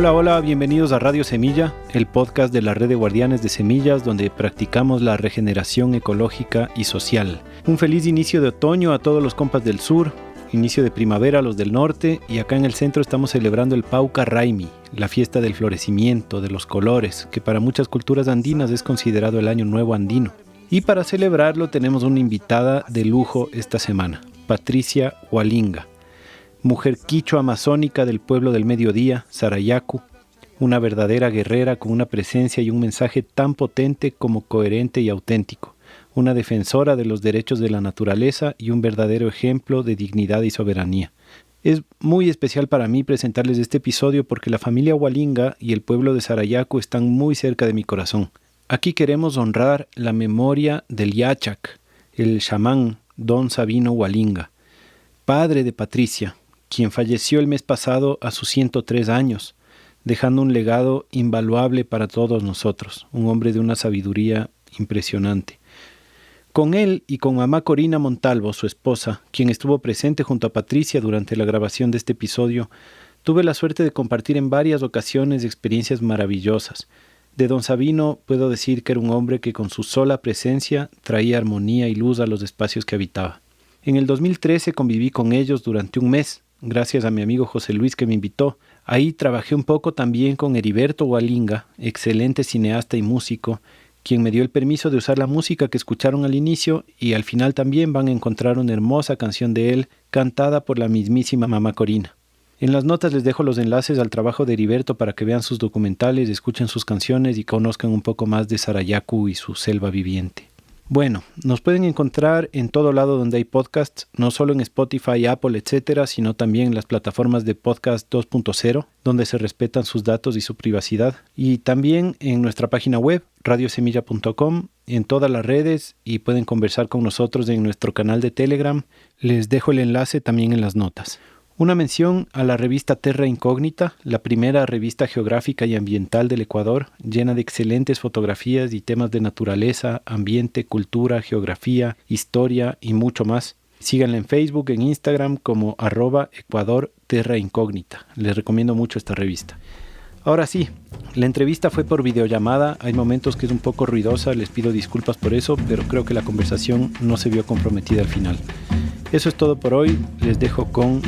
Hola, hola, bienvenidos a Radio Semilla, el podcast de la Red de Guardianes de Semillas, donde practicamos la regeneración ecológica y social. Un feliz inicio de otoño a todos los compas del sur, inicio de primavera a los del norte, y acá en el centro estamos celebrando el Pauca Raimi, la fiesta del florecimiento, de los colores, que para muchas culturas andinas es considerado el año nuevo andino. Y para celebrarlo tenemos una invitada de lujo esta semana, Patricia Hualinga, mujer quichua amazónica del pueblo del mediodía, Sarayaku, una verdadera guerrera con una presencia y un mensaje tan potente como coherente y auténtico, una defensora de los derechos de la naturaleza y un verdadero ejemplo de dignidad y soberanía. Es muy especial para mí presentarles este episodio porque la familia Hualinga y el pueblo de Sarayaku están muy cerca de mi corazón. Aquí queremos honrar la memoria del Yachac, el chamán Don Sabino Hualinga, padre de Patricia, quien falleció el mes pasado a sus 103 años, dejando un legado invaluable para todos nosotros, un hombre de una sabiduría impresionante. Con él y con mamá Corina Montalvo, su esposa, quien estuvo presente junto a Patricia durante la grabación de este episodio, tuve la suerte de compartir en varias ocasiones experiencias maravillosas. De Don Sabino puedo decir que era un hombre que con su sola presencia traía armonía y luz a los espacios que habitaba. En el 2013 conviví con ellos durante un mes, gracias a mi amigo José Luis que me invitó. Ahí trabajé un poco también con Heriberto Hualinga, excelente cineasta y músico, quien me dio el permiso de usar la música que escucharon al inicio y al final también van a encontrar una hermosa canción de él cantada por la mismísima mamá Corina. En las notas les dejo los enlaces al trabajo de Heriberto para que vean sus documentales, escuchen sus canciones y conozcan un poco más de Sarayaku y su selva viviente. Bueno, nos pueden encontrar en todo lado donde hay podcasts, no solo en Spotify, Apple, etcétera, sino también en las plataformas de podcast 2.0, donde se respetan sus datos y su privacidad. Y también en nuestra página web, radiosemilla.com, en todas las redes, y pueden conversar con nosotros en nuestro canal de Telegram. Les dejo el enlace también en las notas. Una mención a la revista Terra Incógnita, la primera revista geográfica y ambiental del Ecuador, llena de excelentes fotografías y temas de naturaleza, ambiente, cultura, geografía, historia y mucho más. Síganla en Facebook, en Instagram como @Ecuador Terra Incógnita. Les recomiendo mucho esta revista. Ahora sí, la entrevista fue por videollamada, hay momentos que es un poco ruidosa, les pido disculpas por eso, pero creo que la conversación no se vio comprometida al final. Eso es todo por hoy, les dejo con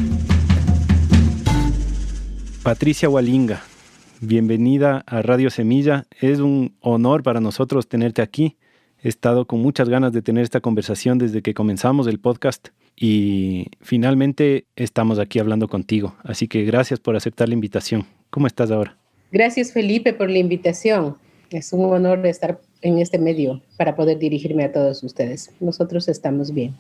Patricia Hualinga. Bienvenida a Radio Semilla, es un honor para nosotros tenerte aquí. He estado con muchas ganas de tener esta conversación desde que comenzamos el podcast y finalmente estamos aquí hablando contigo, así que gracias por aceptar la invitación. ¿Cómo estás ahora? Gracias, Felipe, por la invitación. Es un honor estar en este medio para poder dirigirme a todos ustedes. Nosotros estamos bien.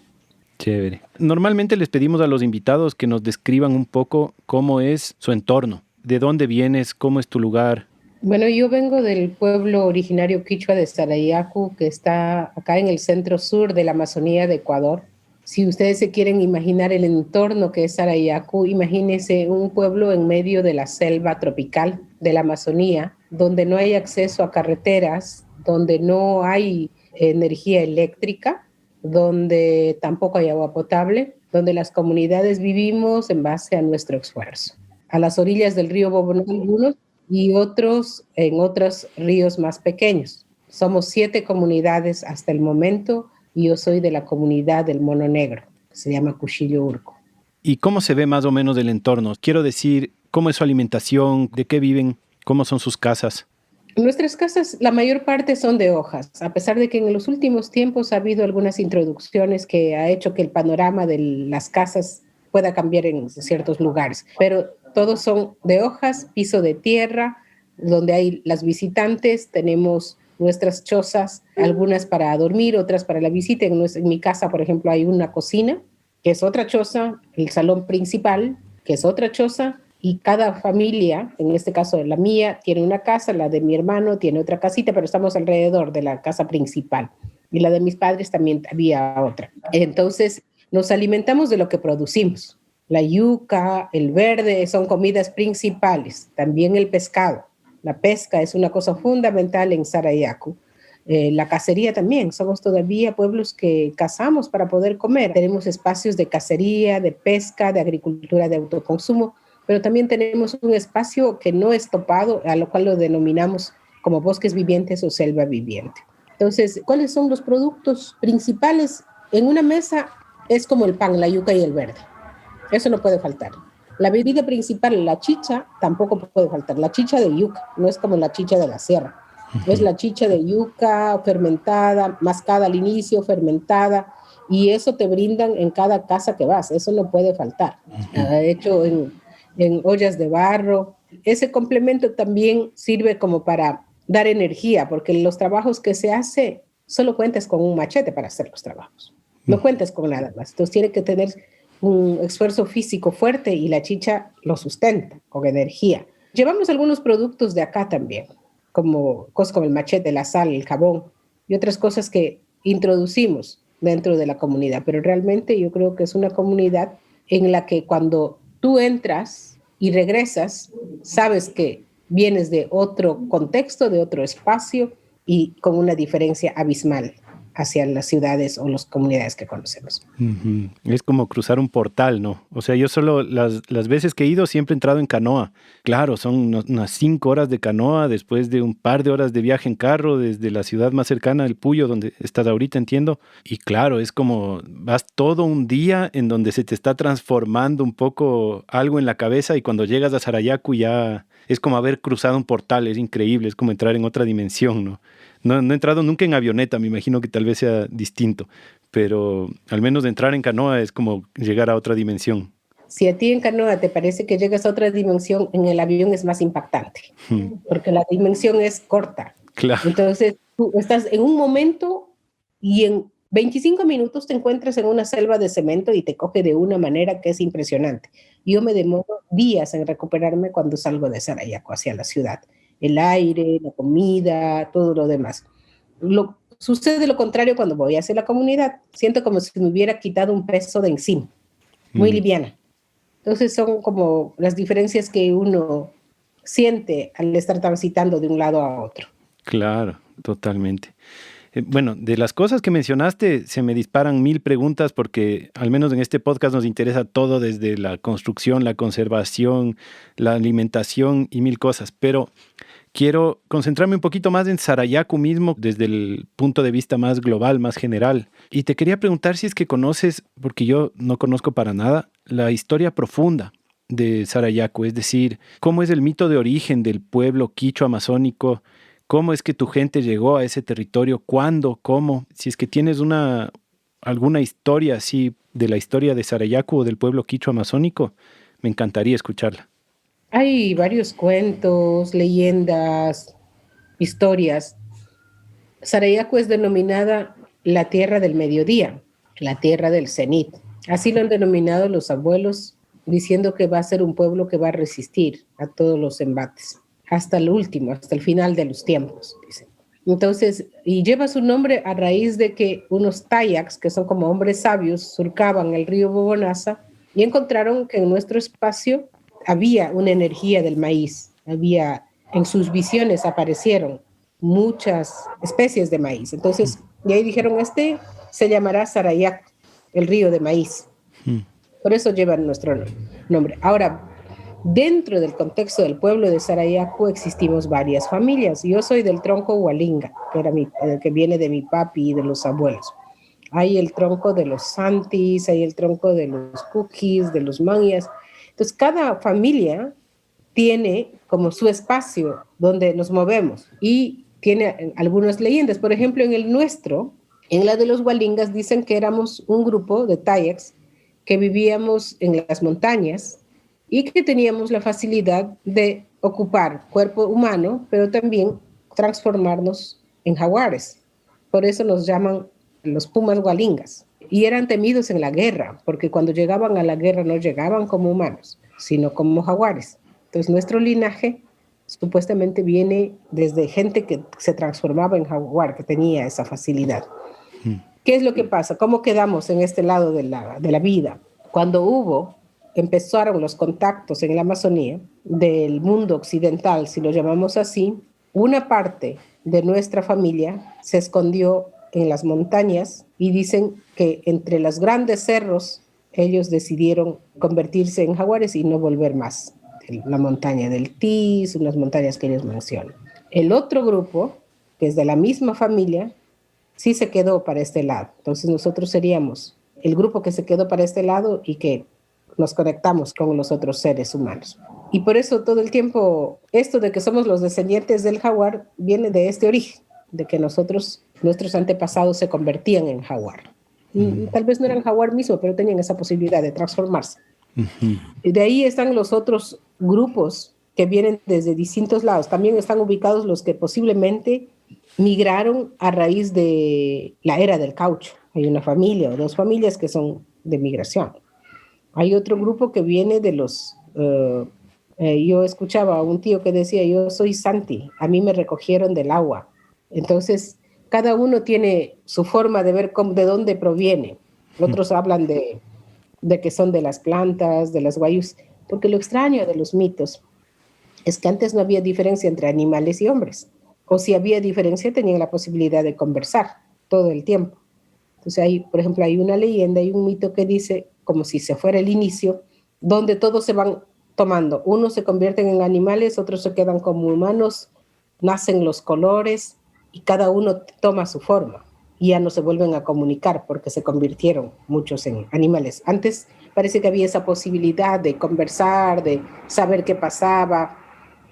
Chévere. Normalmente les pedimos a los invitados que nos describan un poco cómo es su entorno. ¿De dónde vienes? ¿Cómo es tu lugar? Bueno, yo vengo del pueblo originario quichua de Sarayaku, que está acá en el centro sur de la Amazonía de Ecuador. Si ustedes se quieren imaginar el entorno que es Sarayaku, imagínense un pueblo en medio de la selva tropical de la Amazonía, donde no hay acceso a carreteras, donde no hay energía eléctrica, donde tampoco hay agua potable, donde las comunidades vivimos en base a nuestro esfuerzo. A las orillas del río Bobonal algunos y otros en otros ríos más pequeños. Somos 7 comunidades hasta el momento y yo soy de la comunidad del Mono Negro, que se llama Cuchillo Urco. ¿Y cómo se ve más o menos el entorno? Quiero decir, ¿cómo es su alimentación? ¿De qué viven? ¿Cómo son sus casas? Nuestras casas, la mayor parte son de hojas, a pesar de que en los últimos tiempos ha habido algunas introducciones que ha hecho que el panorama de las casas pueda cambiar en ciertos lugares, pero todos son de hojas, piso de tierra, donde hay las visitantes, tenemos nuestras chozas, algunas para dormir, otras para la visita. En mi casa, por ejemplo, hay una cocina, que es otra choza, el salón principal, que es otra choza, y cada familia, en este caso la mía, tiene una casa, la de mi hermano tiene otra casita, pero estamos alrededor de la casa principal. Y la de mis padres también había otra. Entonces, nos alimentamos de lo que producimos. La yuca, el verde son comidas principales, también el pescado. La pesca es una cosa fundamental en Sarayaku. La cacería también, somos todavía pueblos que cazamos para poder comer. Tenemos espacios de cacería, de pesca, de agricultura de autoconsumo, pero también tenemos un espacio que no es topado, a lo cual lo denominamos como bosques vivientes o selva viviente. Entonces, ¿cuáles son los productos principales? En una mesa es como el pan, la yuca y el verde. Eso no puede faltar. La bebida principal, la chicha, tampoco puede faltar. La chicha de yuca, no es como la chicha de la sierra. Es la chicha de yuca fermentada, mascada al inicio, fermentada, y eso te brindan en cada casa que vas. Eso no puede faltar. Hecho en ollas de barro. Ese complemento también sirve como para dar energía, porque los trabajos que se hace, solo cuentas con un machete para hacer los trabajos. No cuentas con nada más. Entonces tiene que tener un esfuerzo físico fuerte y la chicha lo sustenta con energía. Llevamos algunos productos de acá también, como cosas como el machete, la sal, el jabón y otras cosas que introducimos dentro de la comunidad. Pero realmente yo creo que es una comunidad en la que cuando tú entras y regresas, sabes que vienes de otro contexto, de otro espacio y con una diferencia abismal hacia las ciudades o las comunidades que conocemos. Uh-huh. Es como cruzar un portal, ¿no? O sea, yo solo las veces que he ido siempre he entrado en canoa. Claro, son unas 5 horas de canoa después de un par de horas de viaje en carro desde la ciudad más cercana, el Puyo, donde estás ahorita, entiendo. Y claro, es como vas todo un día en donde se te está transformando un poco algo en la cabeza y cuando llegas a Sarayaku ya es como haber cruzado un portal, es increíble, es como entrar en otra dimensión, ¿no? No he entrado nunca en avioneta, me imagino que tal vez sea distinto, pero al menos de entrar en canoa es como llegar a otra dimensión. Si a ti en canoa te parece que llegas a otra dimensión, en el avión es más impactante, porque la dimensión es corta. Claro. Entonces, tú estás en un momento y en 25 minutos te encuentras en una selva de cemento y te coge de una manera que es impresionante. Yo me demoro días en recuperarme cuando salgo de Sarayaku hacia la ciudad. El aire, la comida, todo lo demás. Sucede lo contrario cuando voy hacia la comunidad. Siento como si me hubiera quitado un peso de encima, muy liviana. Entonces son como las diferencias que uno siente al estar transitando de un lado a otro. Claro, totalmente. Bueno, de las cosas que mencionaste se me disparan 1000 preguntas porque al menos en este podcast nos interesa todo desde la construcción, la conservación, la alimentación y 1000 cosas, pero quiero concentrarme un poquito más en Sarayaku mismo desde el punto de vista más global, más general. Y te quería preguntar si es que conoces, porque yo no conozco para nada, la historia profunda de Sarayaku, es decir, cómo es el mito de origen del pueblo quichua amazónico. ¿Cómo es que tu gente llegó a ese territorio? ¿Cuándo? ¿Cómo? Si es que tienes alguna historia así de la historia de Sarayaku o del pueblo quichua amazónico, me encantaría escucharla. Hay varios cuentos, leyendas, historias. Sarayaku es denominada la tierra del mediodía, la tierra del cenit. Así lo han denominado los abuelos, diciendo que va a ser un pueblo que va a resistir a todos los embates. Hasta el último, hasta el final de los tiempos, dicen. Entonces, y lleva su nombre a raíz de que unos tayaks, que son como hombres sabios, surcaban el río Bobonaza y encontraron que en nuestro espacio había una energía del maíz, en sus visiones aparecieron muchas especies de maíz. Entonces, y ahí dijeron, se llamará Sarayaku, el río de maíz. Por eso llevan nuestro nombre. Ahora, dentro del contexto del pueblo de Sarayaku existimos varias familias. Yo soy del tronco Hualinga, que viene de mi papi y de los abuelos. Hay el tronco de los Santis, hay el tronco de los Kukis, de los Mangyas. Entonces, cada familia tiene como su espacio donde nos movemos y tiene algunas leyendas. Por ejemplo, en el nuestro, en la de los Hualingas, dicen que éramos un grupo de Tayaks que vivíamos en las montañas y que teníamos la facilidad de ocupar cuerpo humano, pero también transformarnos en jaguares. Por eso nos llaman los pumas hualingas. Y eran temidos en la guerra, porque cuando llegaban a la guerra no llegaban como humanos, sino como jaguares. Entonces nuestro linaje supuestamente viene desde gente que se transformaba en jaguar, que tenía esa facilidad. ¿Qué es lo que pasa? ¿Cómo quedamos en este lado de la vida? Cuando empezaron los contactos en la Amazonía del mundo occidental, si lo llamamos así, una parte de nuestra familia se escondió en las montañas y dicen que entre los grandes cerros ellos decidieron convertirse en jaguares y no volver más. la montaña del Tis, unas montañas que ellos mencionan. El otro grupo, que es de la misma familia, sí se quedó para este lado. Entonces nosotros seríamos el grupo que se quedó para este lado y que nos conectamos con los otros seres humanos. Y por eso todo el tiempo, esto de que somos los descendientes del jaguar viene de este origen, de que nuestros antepasados se convertían en jaguar. Y tal vez no eran jaguar mismo, pero tenían esa posibilidad de transformarse. Y de ahí están los otros grupos que vienen desde distintos lados. También están ubicados los que posiblemente migraron a raíz de la era del caucho. Hay una familia o dos familias que son de migración. Hay otro grupo que viene de los... yo escuchaba a un tío que decía, yo soy Santi, a mí me recogieron del agua. Entonces, cada uno tiene su forma de ver de dónde proviene. Otros hablan de que son de las plantas, de las guayús, porque lo extraño de los mitos es que antes no había diferencia entre animales y hombres, o si había diferencia tenían la posibilidad de conversar todo el tiempo. Entonces, por ejemplo, hay una leyenda, hay un mito que dice, como si se fuera el inicio, donde todos se van tomando. Unos se convierten en animales, otros se quedan como humanos, nacen los colores y cada uno toma su forma. Y ya no se vuelven a comunicar porque se convirtieron muchos en animales. Antes parece que había esa posibilidad de conversar, de saber qué pasaba,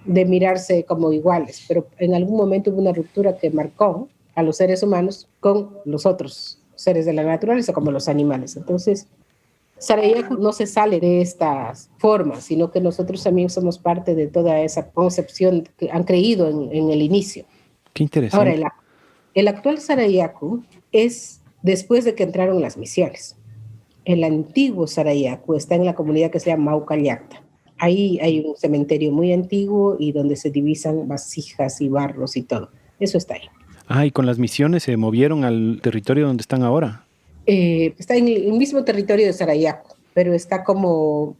de mirarse como iguales, pero en algún momento hubo una ruptura que marcó a los seres humanos con los otros seres de la naturaleza, como los animales. Entonces, Sarayaku no se sale de estas formas, sino que nosotros también somos parte de toda esa concepción que han creído en el inicio. Qué interesante. Ahora, el actual Sarayaku es después de que entraron las misiones. El antiguo Sarayaku está en la comunidad que se llama Maucallacta. Ahí hay un cementerio muy antiguo y donde se divisan vasijas y barros y todo. Eso está ahí. Ah, y con las misiones se movieron al territorio donde están ahora. Está en el mismo territorio de Sarayaku, pero está como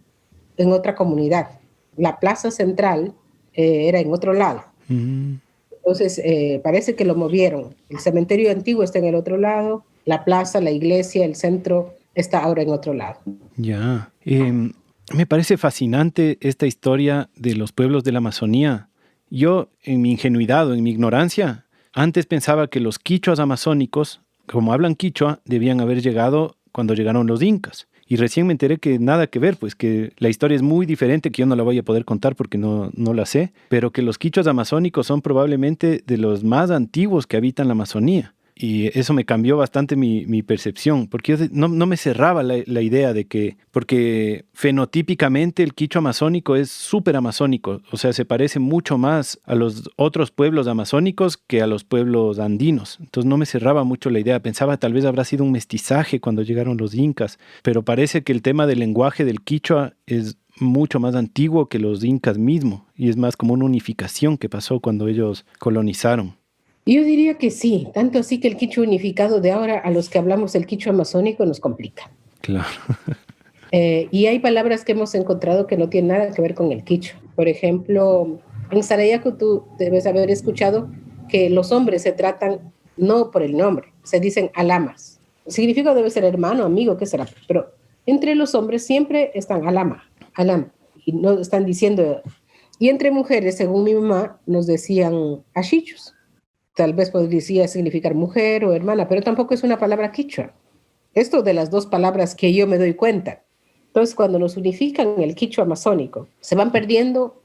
en otra comunidad. La plaza central era en otro lado. Entonces, parece que lo movieron. El cementerio antiguo está en el otro lado, la plaza, la iglesia, el centro está ahora en otro lado. Ya. Me parece fascinante esta historia de los pueblos de la Amazonía. Yo, en mi ingenuidad o en mi ignorancia, antes pensaba que los quichuas amazónicos, como hablan quichua, debían haber llegado cuando llegaron los incas. Y recién me enteré que nada que ver, pues que la historia es muy diferente, que yo no la voy a poder contar porque no la sé, pero que los quichuas amazónicos son probablemente de los más antiguos que habitan la Amazonía. Y eso me cambió bastante mi percepción, porque yo no me cerraba la idea de que, porque fenotípicamente el quichua amazónico es súper amazónico, o sea, se parece mucho más a los otros pueblos amazónicos que a los pueblos andinos. Entonces no me cerraba mucho la idea, pensaba tal vez habrá sido un mestizaje cuando llegaron los incas, pero parece que el tema del lenguaje del quichua es mucho más antiguo que los incas mismos, y es más como una unificación que pasó cuando ellos colonizaron. Yo diría que sí, tanto así que el quichua unificado de ahora a los que hablamos el quichua amazónico nos complica. Claro. Y hay palabras que hemos encontrado que no tienen nada que ver con el quichua. Por ejemplo, en Sarayaku tú debes haber escuchado que los hombres se tratan no por el nombre, se dicen alamas. El significado debe ser hermano, amigo, ¿qué será? Pero entre los hombres siempre están alama, y no están diciendo... Y entre mujeres, según mi mamá, nos decían achichus. Tal vez podría significar mujer o hermana, pero tampoco es una palabra quichua. Esto de las dos palabras que yo me doy cuenta. Entonces, cuando nos unifican el quichua amazónico, se van perdiendo,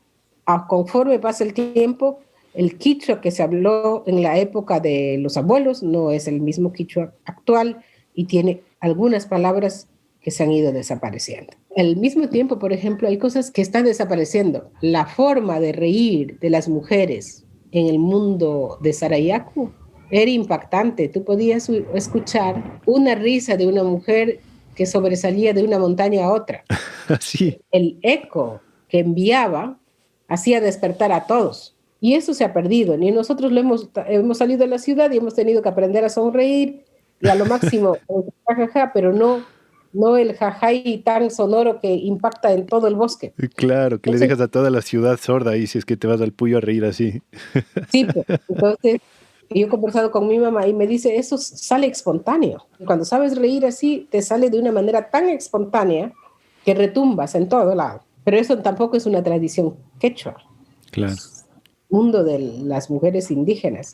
conforme pasa el tiempo, el quichua que se habló en la época de los abuelos no es el mismo quichua actual y tiene algunas palabras que se han ido desapareciendo. Al mismo tiempo, por ejemplo, hay cosas que están desapareciendo. La forma de reír de las mujeres en el mundo de Sarayaku era impactante. Tú podías escuchar una risa de una mujer que sobresalía de una montaña a otra. Sí. El eco que enviaba hacía despertar a todos. Y eso se ha perdido. Y nosotros hemos salido de la ciudad y hemos tenido que aprender a sonreír y a lo máximo jajaja, pero no el jajay tan sonoro que impacta en todo el bosque. Claro, que entonces, le dejas a toda la ciudad sorda ahí si es que te vas al Puyo a reír así. Sí, pues, entonces yo he conversado con mi mamá y me dice, eso sale espontáneo. Cuando sabes reír así, te sale de una manera tan espontánea que retumbas en todo lado. Pero eso tampoco es una tradición quechua. Claro. Es mundo de las mujeres indígenas.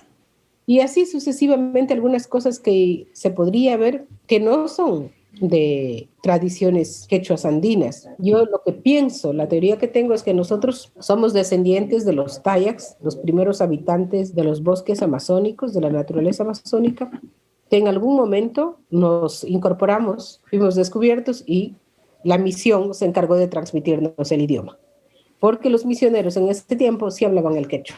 Y así sucesivamente algunas cosas que se podría ver que no son de tradiciones quechuas andinas. Yo lo que pienso, la teoría que tengo es que nosotros somos descendientes de los Tayaks, los primeros habitantes de los bosques amazónicos, de la naturaleza amazónica, que en algún momento nos incorporamos, fuimos descubiertos y la misión se encargó de transmitirnos el idioma. Porque los misioneros en ese tiempo sí hablaban el quechua.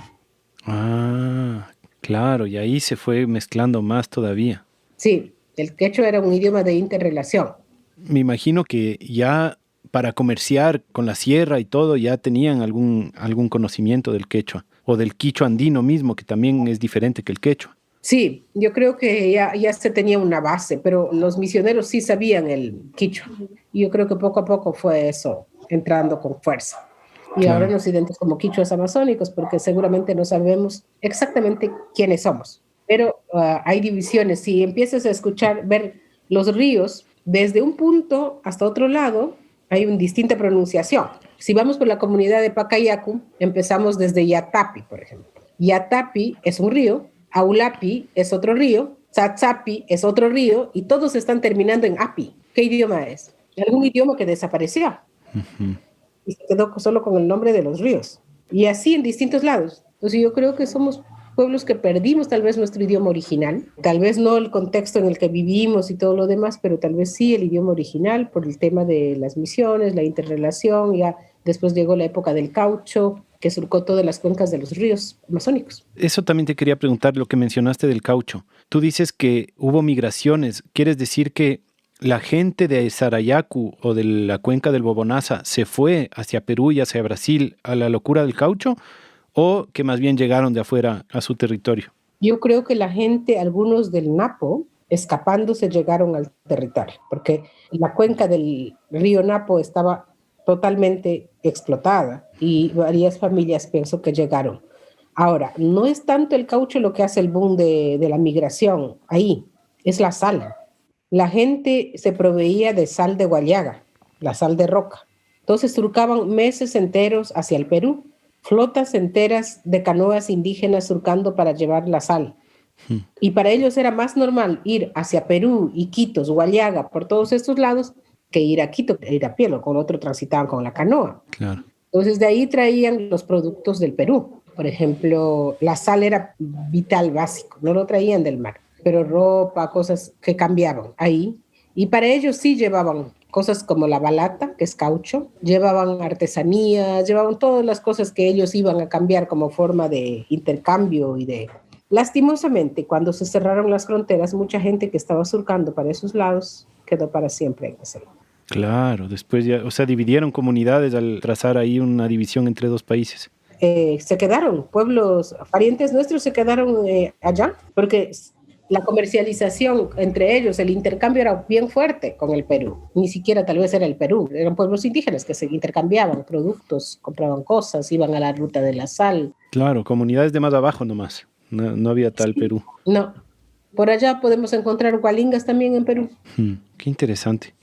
Ah, claro, y ahí se fue mezclando más todavía. Sí, el quechua era un idioma de interrelación. Me imagino que ya para comerciar con la sierra y todo ya tenían algún conocimiento del quechua o del quichua andino mismo, que también es diferente que el quechua. Sí, yo creo que ya se tenía una base, pero los misioneros sí sabían el quichua. Y yo creo que poco a poco fue eso, entrando con fuerza. Y ahora Claro. nos identificamos como quichuas amazónicos porque seguramente no sabemos exactamente quiénes somos. Pero hay divisiones. Si empiezas a escuchar, ver los ríos desde un punto hasta otro lado, hay una distinta pronunciación. Si vamos por la comunidad de Pacayacu, empezamos desde Yatapi, por ejemplo. Yatapi es un río, Aulapi es otro río, Tsatsapi es otro río, y todos están terminando en Api. ¿Qué idioma es? Algún idioma que desapareció. Y se quedó solo con el nombre de los ríos. Y así en distintos lados. Entonces yo creo que somos pueblos que perdimos tal vez nuestro idioma original, tal vez no el contexto en el que vivimos y todo lo demás, pero tal vez sí el idioma original por el tema de las misiones, la interrelación, ya después llegó la época del caucho, que surcó todas las cuencas de los ríos amazónicos. Eso también te quería preguntar, lo que mencionaste del caucho. Tú dices que hubo migraciones. ¿Quieres decir que la gente de Sarayaku o de la cuenca del Bobonaza se fue hacia Perú y hacia Brasil a la locura del caucho? ¿O que más bien llegaron de afuera a su territorio? Yo creo que la gente, algunos del Napo, escapándose llegaron al territorio, porque la cuenca del río Napo estaba totalmente explotada y varias familias pienso que llegaron. Ahora, no es tanto el caucho lo que hace el boom de la migración ahí, es la sal. La gente se proveía de sal de Guayaga, la sal de roca. Entonces surcaban meses enteros hacia el Perú, flotas enteras de canoas indígenas surcando para llevar la sal. Y para ellos era más normal ir hacia Perú, Iquitos, Guayaga, por todos estos lados, que ir a Quito, ir a pie, o con otro transitaban con la canoa. Claro. Entonces de ahí traían los productos del Perú. Por ejemplo, la sal era vital, básico, no lo traían del mar, pero ropa, cosas que cambiaban ahí. Y para ellos sí llevaban cosas como la balata, que es caucho, llevaban artesanías, llevaban todas las cosas que ellos iban a cambiar como forma de intercambio y de... Lastimosamente, cuando se cerraron las fronteras, mucha gente que estaba surcando para esos lados quedó para siempre en ese lugar. Claro, después ya, o sea, dividieron comunidades al trazar ahí una división entre dos países. Se quedaron, pueblos, parientes nuestros se quedaron allá, porque la comercialización entre ellos, el intercambio era bien fuerte con el Perú. Ni siquiera tal vez era el Perú, eran pueblos indígenas que se intercambiaban productos, compraban cosas, iban a la ruta de la sal. Claro, comunidades de más abajo nomás. No había tal Sí. Perú. No, por allá podemos encontrar hualingas también en Perú. Qué interesante.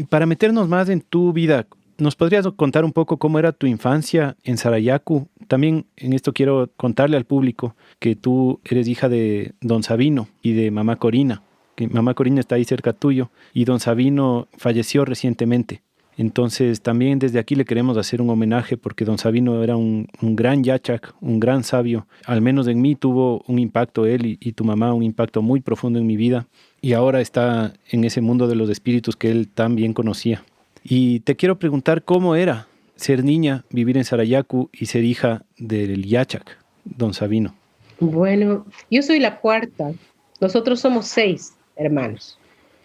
Para meternos más en tu vida, ¿nos podrías contar un poco cómo era tu infancia en Sarayaku? También en esto quiero contarle al público que tú eres hija de don Sabino y de mamá Corina, que mamá Corina está ahí cerca tuyo y don Sabino falleció recientemente. Entonces también desde aquí le queremos hacer un homenaje porque don Sabino era un gran yachac, un gran sabio. Al menos en mí tuvo un impacto él y tu mamá, un impacto muy profundo en mi vida. Y ahora está en ese mundo de los espíritus que él tan bien conocía. Y te quiero preguntar cómo era ser niña, vivir en Sarayaku y ser hija del yachac, don Sabino. Bueno, yo soy la cuarta. Nosotros somos 6 hermanos,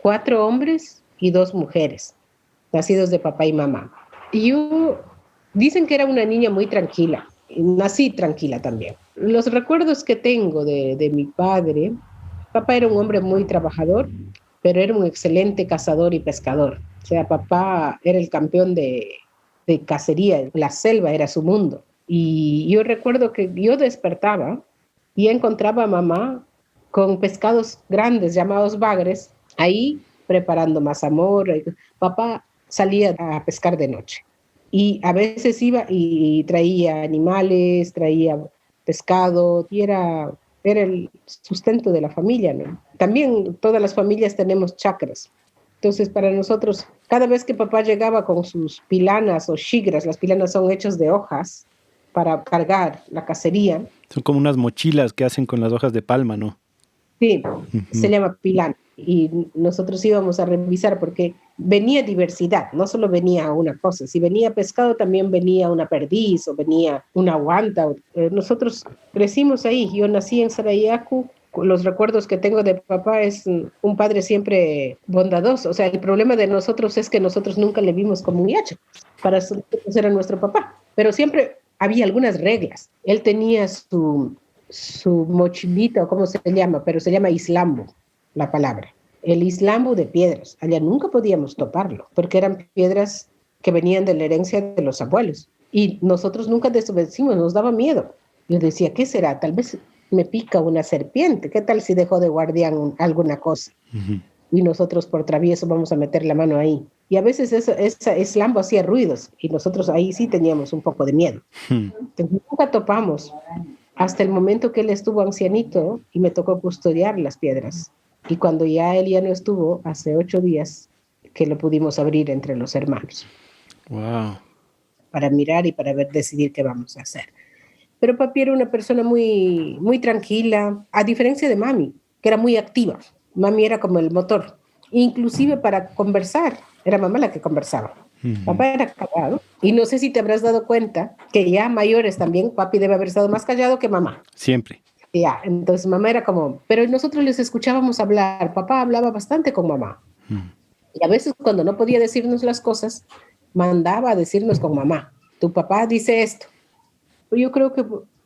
4 hombres y 2 mujeres, nacidos de papá y mamá. Y yo, dicen que era una niña muy tranquila, y nací tranquila también. Los recuerdos que tengo de mi padre, papá era un hombre muy trabajador, pero era un excelente cazador y pescador. O sea, papá era el campeón de cacería, la selva era su mundo. Y yo recuerdo que yo despertaba y encontraba a mamá con pescados grandes llamados bagres, ahí preparando mazamorra. Papá salía a pescar de noche. Y a veces iba y traía animales, traía pescado, y era el sustento de la familia, ¿no? También todas las familias tenemos chacras. Entonces, para nosotros, cada vez que papá llegaba con sus pilanas o shigras, las pilanas son hechas de hojas para cargar la cacería. Son como unas mochilas que hacen con las hojas de palma, ¿no? Sí, se Ujú. llama pilán. Y nosotros íbamos a revisar porque venía diversidad, no solo venía una cosa. Si venía pescado, también venía una perdiz o venía una guanta. Nosotros crecimos ahí. Yo nací en Sarayaku. Los recuerdos que tengo de papá es un padre siempre bondadoso. O sea, el problema de nosotros es que nosotros nunca le vimos como un yacho. Para nosotros era nuestro papá. Pero siempre había algunas reglas. Él tenía su mochilita, o cómo se llama, pero se llama islambo, la palabra. El islambo de piedras. Allá nunca podíamos toparlo, porque eran piedras que venían de la herencia de los abuelos. Y nosotros nunca desobedecimos, nos daba miedo. Yo decía, ¿qué será? Tal vez me pica una serpiente. ¿Qué tal si dejó de guardián alguna cosa? Ujú. Y nosotros por travieso vamos a meter la mano ahí. Y a veces esa islambo hacía ruidos y nosotros ahí sí teníamos un poco de miedo. Hmm. Entonces, nunca topamos hasta el momento que él estuvo ancianito y me tocó custodiar las piedras. Y cuando ya él ya no estuvo, hace 8 días que lo pudimos abrir entre los hermanos Wow. para mirar y para ver, decidir qué vamos a hacer. Pero papi era una persona muy, muy tranquila, a diferencia de mami, que era muy activa. Mami era como el motor, inclusive para conversar, era mamá la que conversaba. Ujú. Papá era callado. Y no sé si te habrás dado cuenta que ya mayores también, papi debe haber estado más callado que mamá. Siempre. Ya, entonces mamá era como, pero nosotros les escuchábamos hablar, papá hablaba bastante con mamá. Mm. Y a veces cuando no podía decirnos las cosas, mandaba a decirnos con mamá, tu papá dice esto. Yo creo que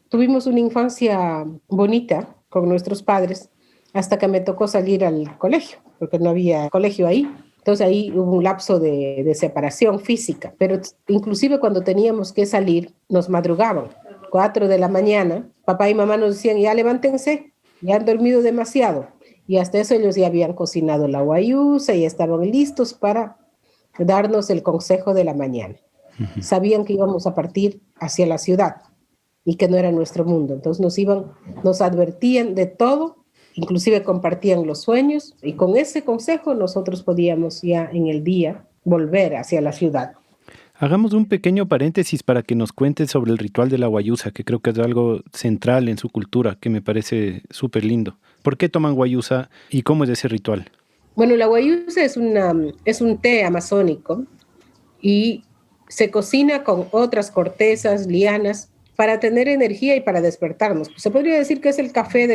tuvimos una infancia bonita con nuestros padres hasta que me tocó salir al colegio, porque no había colegio ahí. Entonces ahí hubo un lapso de separación física, pero inclusive cuando teníamos que salir, nos madrugaban. 4 de la mañana, papá y mamá nos decían, ya levántense, ya han dormido demasiado. Y hasta eso ellos ya habían cocinado la guayusa y estaban listos para darnos el consejo de la mañana. Sabían que íbamos a partir hacia la ciudad y que no era nuestro mundo. Entonces nos advertían de todo, inclusive compartían los sueños y con ese consejo nosotros podíamos ya en el día volver hacia la ciudad. Hagamos un pequeño paréntesis para que nos cuentes sobre el ritual de la guayusa, que creo que es algo central en su cultura, que me parece súper lindo. ¿Por qué toman guayusa y cómo es ese ritual? Bueno, la guayusa es un té amazónico y se cocina con otras cortezas, lianas, para tener energía y para despertarnos. Se podría decir que es el café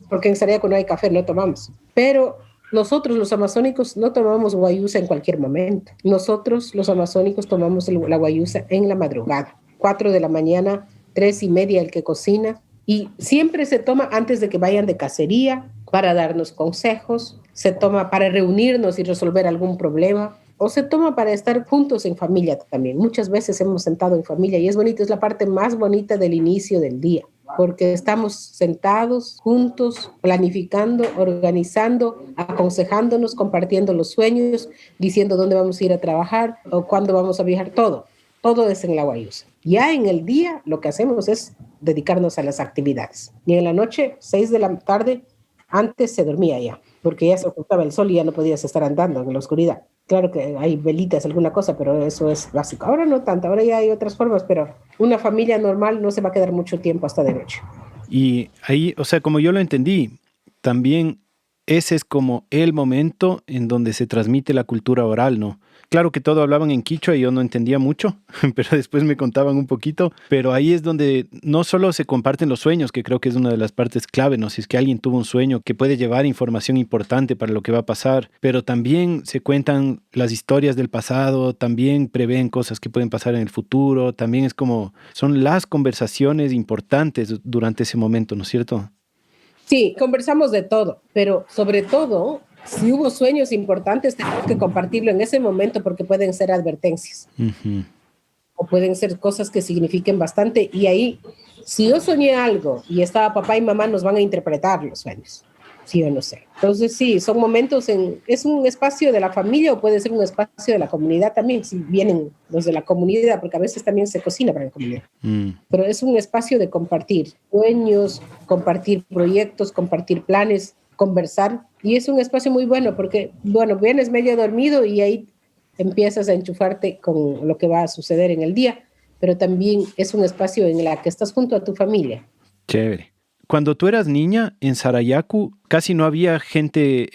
porque en Sarayaco no hay café, no tomamos. Pero nosotros los amazónicos no tomamos guayusa en cualquier momento. Nosotros los amazónicos tomamos la guayusa en la madrugada. 4 de la mañana, 3:30 el que cocina. Y siempre se toma antes de que vayan de cacería, para darnos consejos, se toma para reunirnos y resolver algún problema, o se toma para estar juntos en familia también. Muchas veces hemos sentado en familia y es bonito, es la parte más bonita del inicio del día, porque estamos sentados juntos, planificando, organizando, aconsejándonos, compartiendo los sueños, diciendo dónde vamos a ir a trabajar o cuándo vamos a viajar, todo. Todo es en la guayusa. Ya en el día lo que hacemos es dedicarnos a las actividades. Y en la noche, 6 de la tarde, antes se dormía ya, porque ya se ocultaba el sol y ya no podías estar andando en la oscuridad. Claro que hay velitas, alguna cosa, pero eso es básico. Ahora no tanto, ahora ya hay otras formas, pero una familia normal no se va a quedar mucho tiempo hasta de noche. Y ahí, o sea, como yo lo entendí, también ese es como el momento en donde se transmite la cultura oral, ¿no? Claro que todo hablaban en quichua y yo no entendía mucho, pero después me contaban un poquito. Pero ahí es donde no solo se comparten los sueños, que creo que es una de las partes clave, ¿no? Si es que alguien tuvo un sueño que puede llevar información importante para lo que va a pasar, pero también se cuentan las historias del pasado, también prevén cosas que pueden pasar en el futuro, también es como, son las conversaciones importantes durante ese momento, ¿no es cierto? Sí, conversamos de todo, pero sobre todo, si hubo sueños importantes, tenemos que compartirlo en ese momento porque pueden ser advertencias Ujú. o pueden ser cosas que signifiquen bastante. Y ahí, si yo soñé algo y estaba papá y mamá, nos van a interpretar los sueños. sí o no sé. Entonces sí, son momentos es un espacio de la familia o puede ser un espacio de la comunidad también, si vienen los de la comunidad, porque a veces también se cocina para la comunidad. Pero es un espacio de compartir sueños, compartir proyectos, compartir planes, conversar, y es un espacio muy bueno porque, bueno, vienes medio dormido y ahí empiezas a enchufarte con lo que va a suceder en el día, pero también es un espacio en el que estás junto a tu familia. Chévere. Cuando tú eras niña, en Sarayaku casi no había gente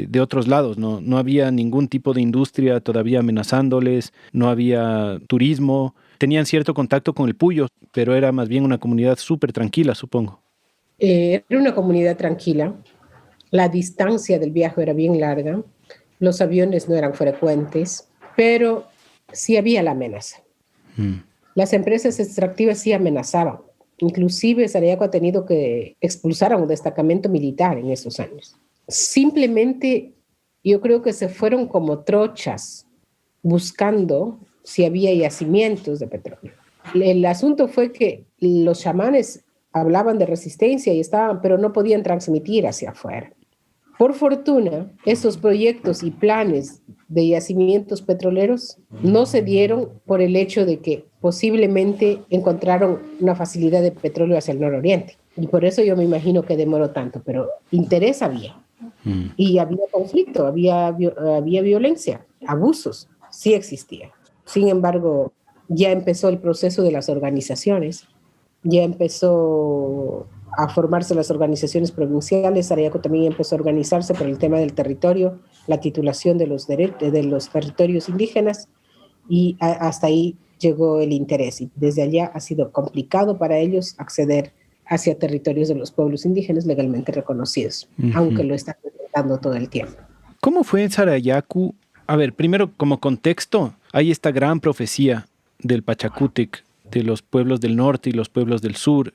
de otros lados, ¿no? No había ningún tipo de industria todavía amenazándoles, no había turismo. Tenían cierto contacto con el Puyo, pero era más bien una comunidad súper tranquila, supongo. Era una comunidad tranquila. La distancia del viaje era bien larga. Los aviones no eran frecuentes, pero sí había la amenaza. Las empresas extractivas sí amenazaban. Inclusive Sarayaku ha tenido que expulsar a un destacamento militar en esos años. Simplemente yo creo que se fueron como trochas buscando si había yacimientos de petróleo. El asunto fue que los chamanes hablaban de resistencia y estaban, pero no podían transmitir hacia afuera. Por fortuna, esos proyectos y planes de yacimientos petroleros no se dieron por el hecho de que posiblemente encontraron una facilidad de petróleo hacia el nororiente. Y por eso yo me imagino que demoró tanto, pero interés había. Y había conflicto, había violencia, abusos, sí existía. Sin embargo, ya empezó el proceso de las organizaciones, ya empezó a formarse las organizaciones provinciales. Sarayaku también empezó a organizarse por el tema del territorio, la titulación de los territorios indígenas, y hasta ahí llegó el interés. Y desde allá ha sido complicado para ellos acceder hacia territorios de los pueblos indígenas legalmente reconocidos, aunque lo están intentando todo el tiempo. ¿Cómo fue en Sarayaku? A ver, primero como contexto, hay esta gran profecía del Pachacútec, de los pueblos del norte y los pueblos del sur.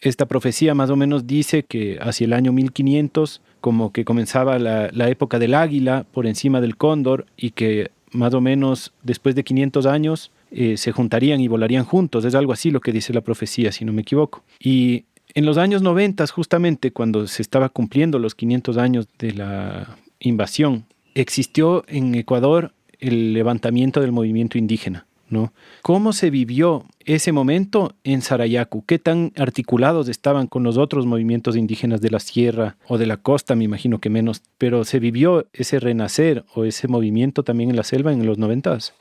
Esta profecía más o menos dice que hacia el año 1500 como que comenzaba la época del águila por encima del cóndor y que más o menos después de 500 años se juntarían y volarían juntos. Es algo así lo que dice la profecía, si no me equivoco. Y en los años 90, justamente cuando se estaba cumpliendo los 500 años de la invasión, existió en Ecuador el levantamiento del movimiento indígena, ¿no? ¿Cómo se vivió ese momento en Sarayaku? ¿Qué tan articulados estaban con los otros movimientos indígenas de la sierra o de la costa? Me imagino que menos, pero ¿se vivió ese renacer o ese movimiento también en la selva en los 90s?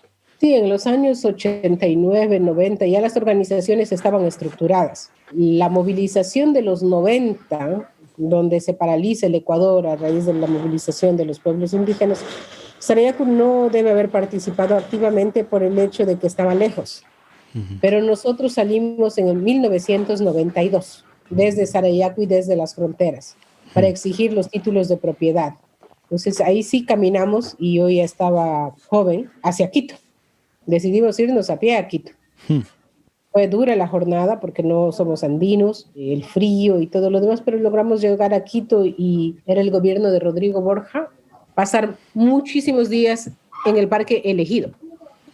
Sí, en los años 89, 90 ya las organizaciones estaban estructuradas. La movilización de los 90, donde se paraliza el Ecuador a raíz de la movilización de los pueblos indígenas, Sarayaku no debe haber participado activamente por el hecho de que estaba lejos. Pero nosotros salimos en el 1992, desde Sarayaku y desde las fronteras, para exigir los títulos de propiedad. Entonces ahí sí caminamos y yo ya estaba joven hacia Quito. Decidimos irnos a pie a Quito. Fue dura la jornada porque no somos andinos, el frío y todo lo demás, pero logramos llegar a Quito y era el gobierno de Rodrigo Borja, pasar muchísimos días en el Parque Elegido.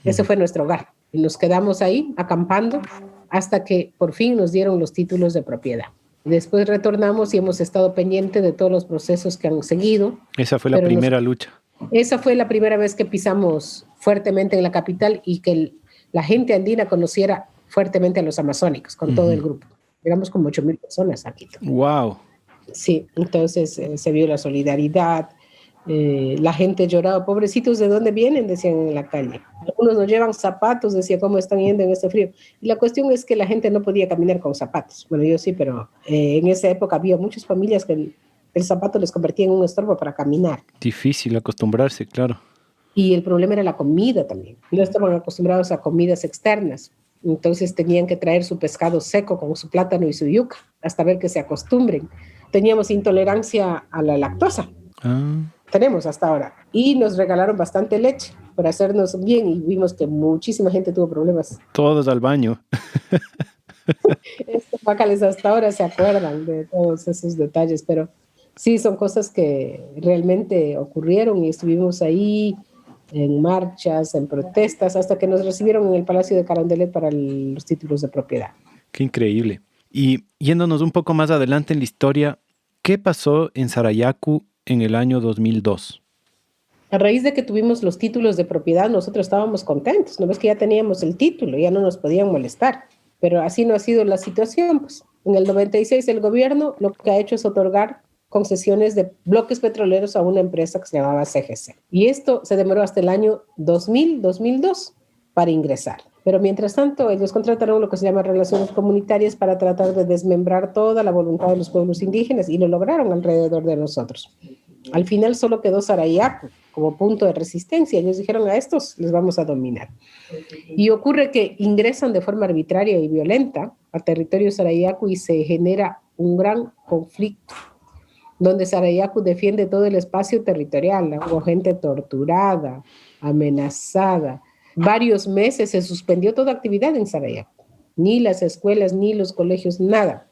Ese fue nuestro hogar. Y nos quedamos ahí acampando hasta que por fin nos dieron los títulos de propiedad. Después retornamos y hemos estado pendientes de todos los procesos que han seguido. Esa fue la primera lucha. Esa fue la primera vez que pisamos fuertemente en la capital y que la gente andina conociera fuertemente a los amazónicos con todo el grupo. Llegamos como 8,000 personas aquí. ¡Wow! Sí, entonces se vio la solidaridad. La gente lloraba, pobrecitos, ¿de dónde vienen? Decían en la calle. Algunos nos llevan zapatos, decía, ¿cómo están yendo en este frío? Y la cuestión es que la gente no podía caminar con zapatos. Bueno, yo sí, pero en esa época había muchas familias que el zapato les convertía en un estorbo para caminar. Difícil acostumbrarse, claro. Y el problema era la comida también. No estaban acostumbrados a comidas externas. Entonces tenían que traer su pescado seco con su plátano y su yuca hasta ver que se acostumbren. Teníamos intolerancia a la lactosa. Tenemos hasta ahora. Y nos regalaron bastante leche para hacernos bien y vimos que muchísima gente tuvo problemas. Todos al baño. Estos pacales hasta ahora se acuerdan de todos esos detalles, pero sí, son cosas que realmente ocurrieron y estuvimos ahí en marchas, en protestas, hasta que nos recibieron en el Palacio de Carondelet para los títulos de propiedad. Qué increíble. Y yéndonos un poco más adelante en la historia, ¿Qué pasó en Sarayaku en el año 2002? A raíz de que tuvimos los títulos de propiedad, nosotros estábamos contentos. ¿No ves que ya teníamos el título? Ya no nos podían molestar. Pero así no ha sido la situación, pues. En el 96 el gobierno lo que ha hecho es otorgar concesiones de bloques petroleros a una empresa que se llamaba CGC. Y esto se demoró hasta el año 2000-2002 para ingresar. Pero mientras tanto, ellos contrataron lo que se llama relaciones comunitarias para tratar de desmembrar toda la voluntad de los pueblos indígenas y lo lograron alrededor de nosotros. Al final solo quedó Sarayaku como punto de resistencia. Ellos dijeron, a estos les vamos a dominar. Y ocurre que ingresan de forma arbitraria y violenta a territorio Sarayaku y se genera un gran conflicto, donde Sarayaku defiende todo el espacio territorial. Hubo gente torturada, amenazada. Varios meses se suspendió toda actividad en Sarayaku. Ni las escuelas, ni los colegios, nada.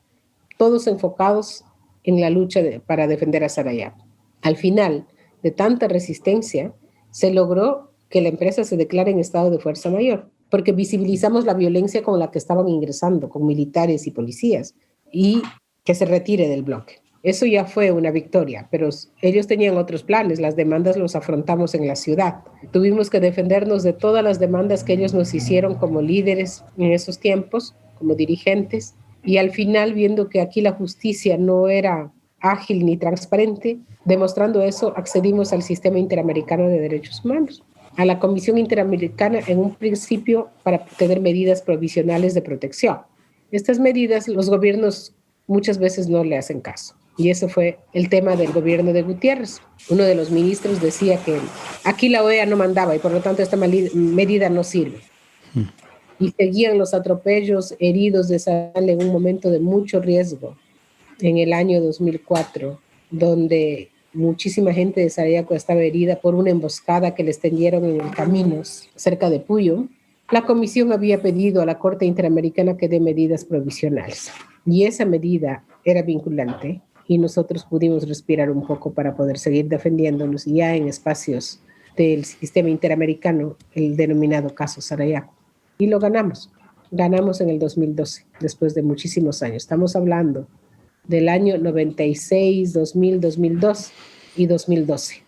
Todos enfocados en la lucha para defender a Sarayaku. Al final de tanta resistencia, se logró que la empresa se declare en estado de fuerza mayor, porque visibilizamos la violencia con la que estaban ingresando, con militares y policías, y que se retire del bloque. Eso ya fue una victoria, pero ellos tenían otros planes. Las demandas los afrontamos en la ciudad. Tuvimos que defendernos de todas las demandas que ellos nos hicieron como líderes en esos tiempos, como dirigentes, y al final, viendo que aquí la justicia no era ágil ni transparente, demostrando eso, accedimos al Sistema Interamericano de Derechos Humanos, a la Comisión Interamericana en un principio para tener medidas provisionales de protección. Estas medidas los gobiernos muchas veces no le hacen caso. Y eso fue el tema del gobierno de Gutiérrez. Uno de los ministros decía que aquí la OEA no mandaba y por lo tanto esta medida no sirve. Y seguían los atropellos, heridos de sal en un momento de mucho riesgo en el año 2004, donde muchísima gente de Sarayaku estaba herida por una emboscada que les tendieron en el camino cerca de Puyo. La comisión había pedido a la Corte Interamericana que dé medidas provisionales y esa medida era vinculante y nosotros pudimos respirar un poco para poder seguir defendiéndonos ya en espacios del sistema interamericano, el denominado caso Sarayaku. Y lo ganamos en el 2012, después de muchísimos años. Estamos hablando del año 96, 2000, 2002 y 2012,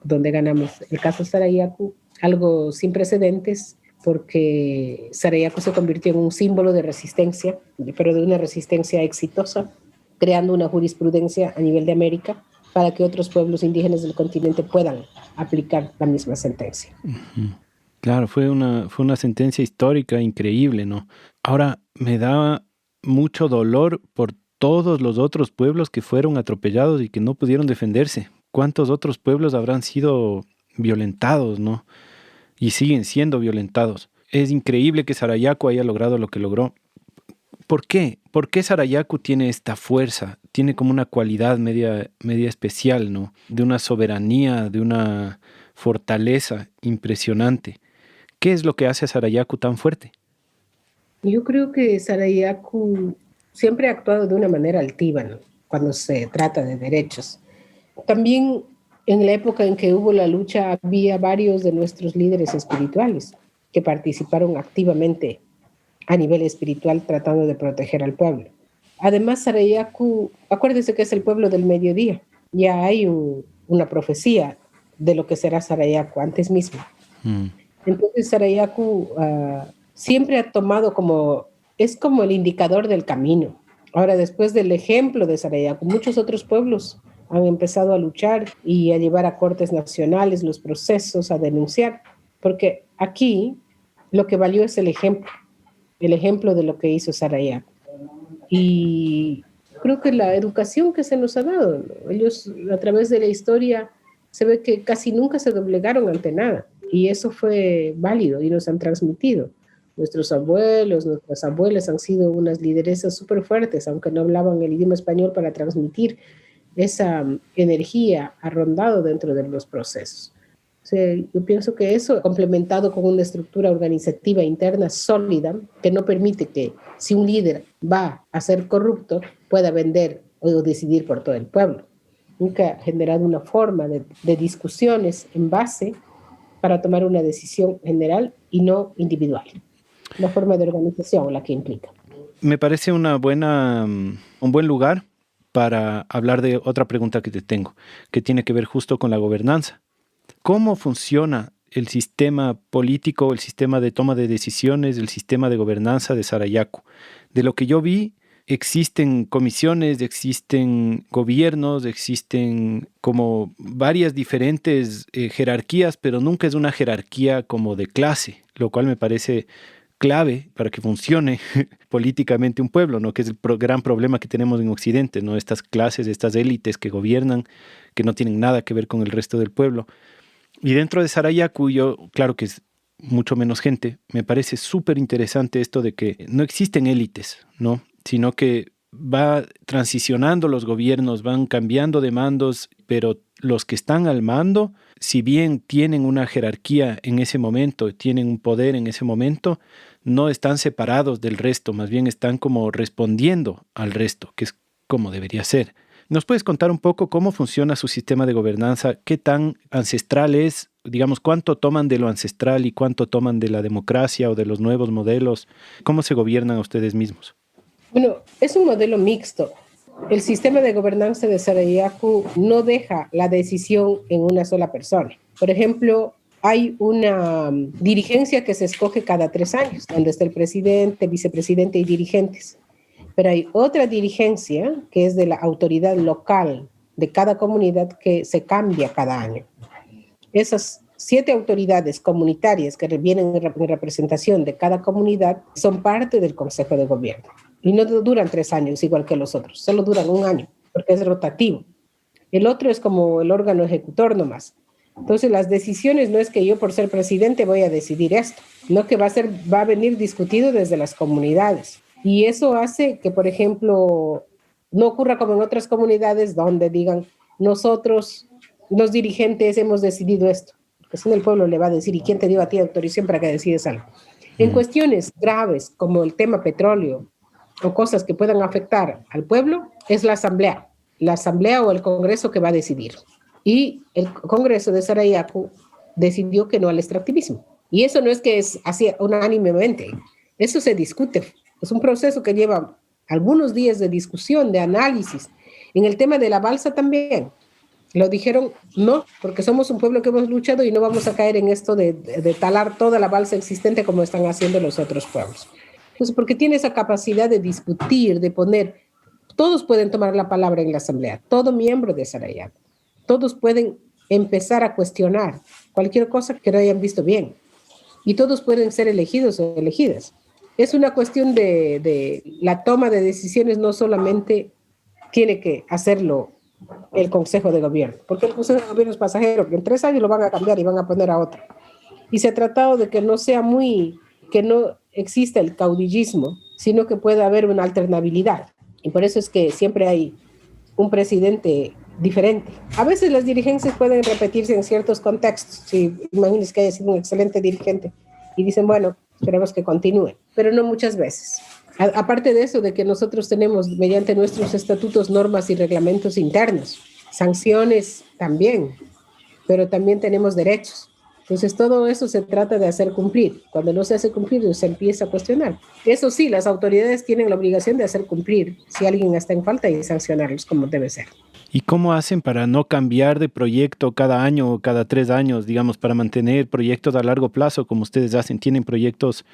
donde ganamos el caso Sarayaku, algo sin precedentes, porque Sarayaku se convirtió en un símbolo de resistencia, pero de una resistencia exitosa, creando una jurisprudencia a nivel de América para que otros pueblos indígenas del continente puedan aplicar la misma sentencia. Claro, fue una sentencia histórica increíble, ¿no? Ahora, me da mucho dolor por todos los otros pueblos que fueron atropellados y que no pudieron defenderse. ¿Cuántos otros pueblos habrán sido violentados, no? Y siguen siendo violentados. Es increíble que Sarayaku haya logrado lo que logró. ¿Por qué? ¿Por qué Sarayaku tiene esta fuerza? Tiene como una cualidad media especial, ¿no? De una soberanía, de una fortaleza impresionante. ¿Qué es lo que hace a Sarayaku tan fuerte? Yo creo que Sarayaku siempre ha actuado de una manera altiva, ¿no? Cuando se trata de derechos. También en la época en que hubo la lucha había varios de nuestros líderes espirituales que participaron activamente a nivel espiritual tratando de proteger al pueblo. Además, Sarayaku, acuérdense que es el pueblo del mediodía. Ya hay una profecía de lo que será Sarayaku antes mismo. Entonces Sarayaku siempre ha tomado es como el indicador del camino. Ahora, después del ejemplo de Sarayaku, muchos otros pueblos han empezado a luchar y a llevar a cortes nacionales los procesos, a denunciar, porque aquí lo que valió es el ejemplo de lo que hizo Sarayaku. Y creo que la educación que se nos ha dado, ¿no? Ellos a través de la historia se ve que casi nunca se doblegaron ante nada y eso fue válido y nos han transmitido. Nuestros abuelos, nuestras abuelas han sido unas lideresas súper fuertes, aunque no hablaban el idioma español, para transmitir esa energía ha rondado dentro de los procesos. O sea, yo pienso que eso, complementado con una estructura organizativa interna sólida, que no permite que si un líder va a ser corrupto, pueda vender o decidir por todo el pueblo. Nunca ha generado una forma de discusiones en base para tomar una decisión general y no individual. Una forma de organización la que implica. Me parece un buen lugar para hablar de otra pregunta que te tengo, que tiene que ver justo con la gobernanza. ¿Cómo funciona el sistema político, el sistema de toma de decisiones, el sistema de gobernanza de Sarayaku? De lo que yo vi, existen comisiones, existen gobiernos, existen como varias diferentes jerarquías, pero nunca es una jerarquía como de clase, lo cual me parece clave para que funcione políticamente un pueblo, ¿no? Que es el gran problema que tenemos en Occidente, ¿no? Estas clases, estas élites que gobiernan, que no tienen nada que ver con el resto del pueblo. Y dentro de Sarayaku, yo, claro que es mucho menos gente, me parece súper interesante esto de que no existen élites, ¿no? Sino que va transicionando los gobiernos, van cambiando de mandos, pero los que están al mando, si bien tienen una jerarquía en ese momento, tienen un poder en ese momento, no están separados del resto, más bien están como respondiendo al resto, que es como debería ser. ¿Nos puedes contar un poco cómo funciona su sistema de gobernanza? ¿Qué tan ancestral es? Digamos, ¿cuánto toman de lo ancestral y cuánto toman de la democracia o de los nuevos modelos? ¿Cómo se gobiernan ustedes mismos? Bueno, es un modelo mixto. El sistema de gobernanza de Sarayaku no deja la decisión en una sola persona. Por ejemplo, hay una dirigencia que se escoge cada 3 años, donde está el presidente, vicepresidente y dirigentes. Pero hay otra dirigencia que es de la autoridad local de cada comunidad que se cambia cada año. Esas 7 autoridades comunitarias que vienen en representación de cada comunidad son parte del Consejo de Gobierno. Y no duran 3 años igual que los otros, solo duran 1 año porque es rotativo. El otro es como el órgano ejecutor nomás. Entonces las decisiones no es que yo por ser presidente voy a decidir esto, no que va a venir discutido desde las comunidades. Y eso hace que, por ejemplo, no ocurra como en otras comunidades donde digan, nosotros, los dirigentes, hemos decidido esto. Porque si no el pueblo le va a decir, ¿y quién te dio a ti autorización para que decides algo? En cuestiones graves como el tema petróleo o cosas que puedan afectar al pueblo, es la asamblea o el Congreso que va a decidir. Y el Congreso de Sarayaku decidió que no al extractivismo. Y eso no es que es así unánimemente, eso se discute. Es un proceso que lleva algunos días de discusión, de análisis. En el tema de la balsa también. Lo dijeron, no, porque somos un pueblo que hemos luchado y no vamos a caer en esto de talar toda la balsa existente como están haciendo los otros pueblos. Pues porque tiene esa capacidad de discutir, de poner, todos pueden tomar la palabra en la asamblea, todo miembro de Sarayaku. Todos pueden empezar a cuestionar cualquier cosa que no hayan visto bien. Y todos pueden ser elegidos o elegidas. Es una cuestión de la toma de decisiones, no solamente tiene que hacerlo el Consejo de Gobierno, porque el Consejo de Gobierno es pasajero, que en 3 años lo van a cambiar y van a poner a otro. Y se ha tratado de que no sea que no exista el caudillismo, sino que pueda haber una alternabilidad. Y por eso es que siempre hay un presidente diferente. A veces las dirigencias pueden repetirse en ciertos contextos. Si imagínense que haya sido un excelente dirigente y dicen, bueno, esperemos que continúe, pero no muchas veces. Aparte de eso, de que nosotros tenemos mediante nuestros estatutos, normas y reglamentos internos, sanciones también, pero también tenemos derechos. Entonces todo eso se trata de hacer cumplir. Cuando no se hace cumplir, se empieza a cuestionar. Eso sí, las autoridades tienen la obligación de hacer cumplir si alguien está en falta y sancionarlos como debe ser. ¿Y cómo hacen para no cambiar de proyecto cada año o cada 3 años, digamos, para mantener proyectos a largo plazo como ustedes hacen? Tienen proyectos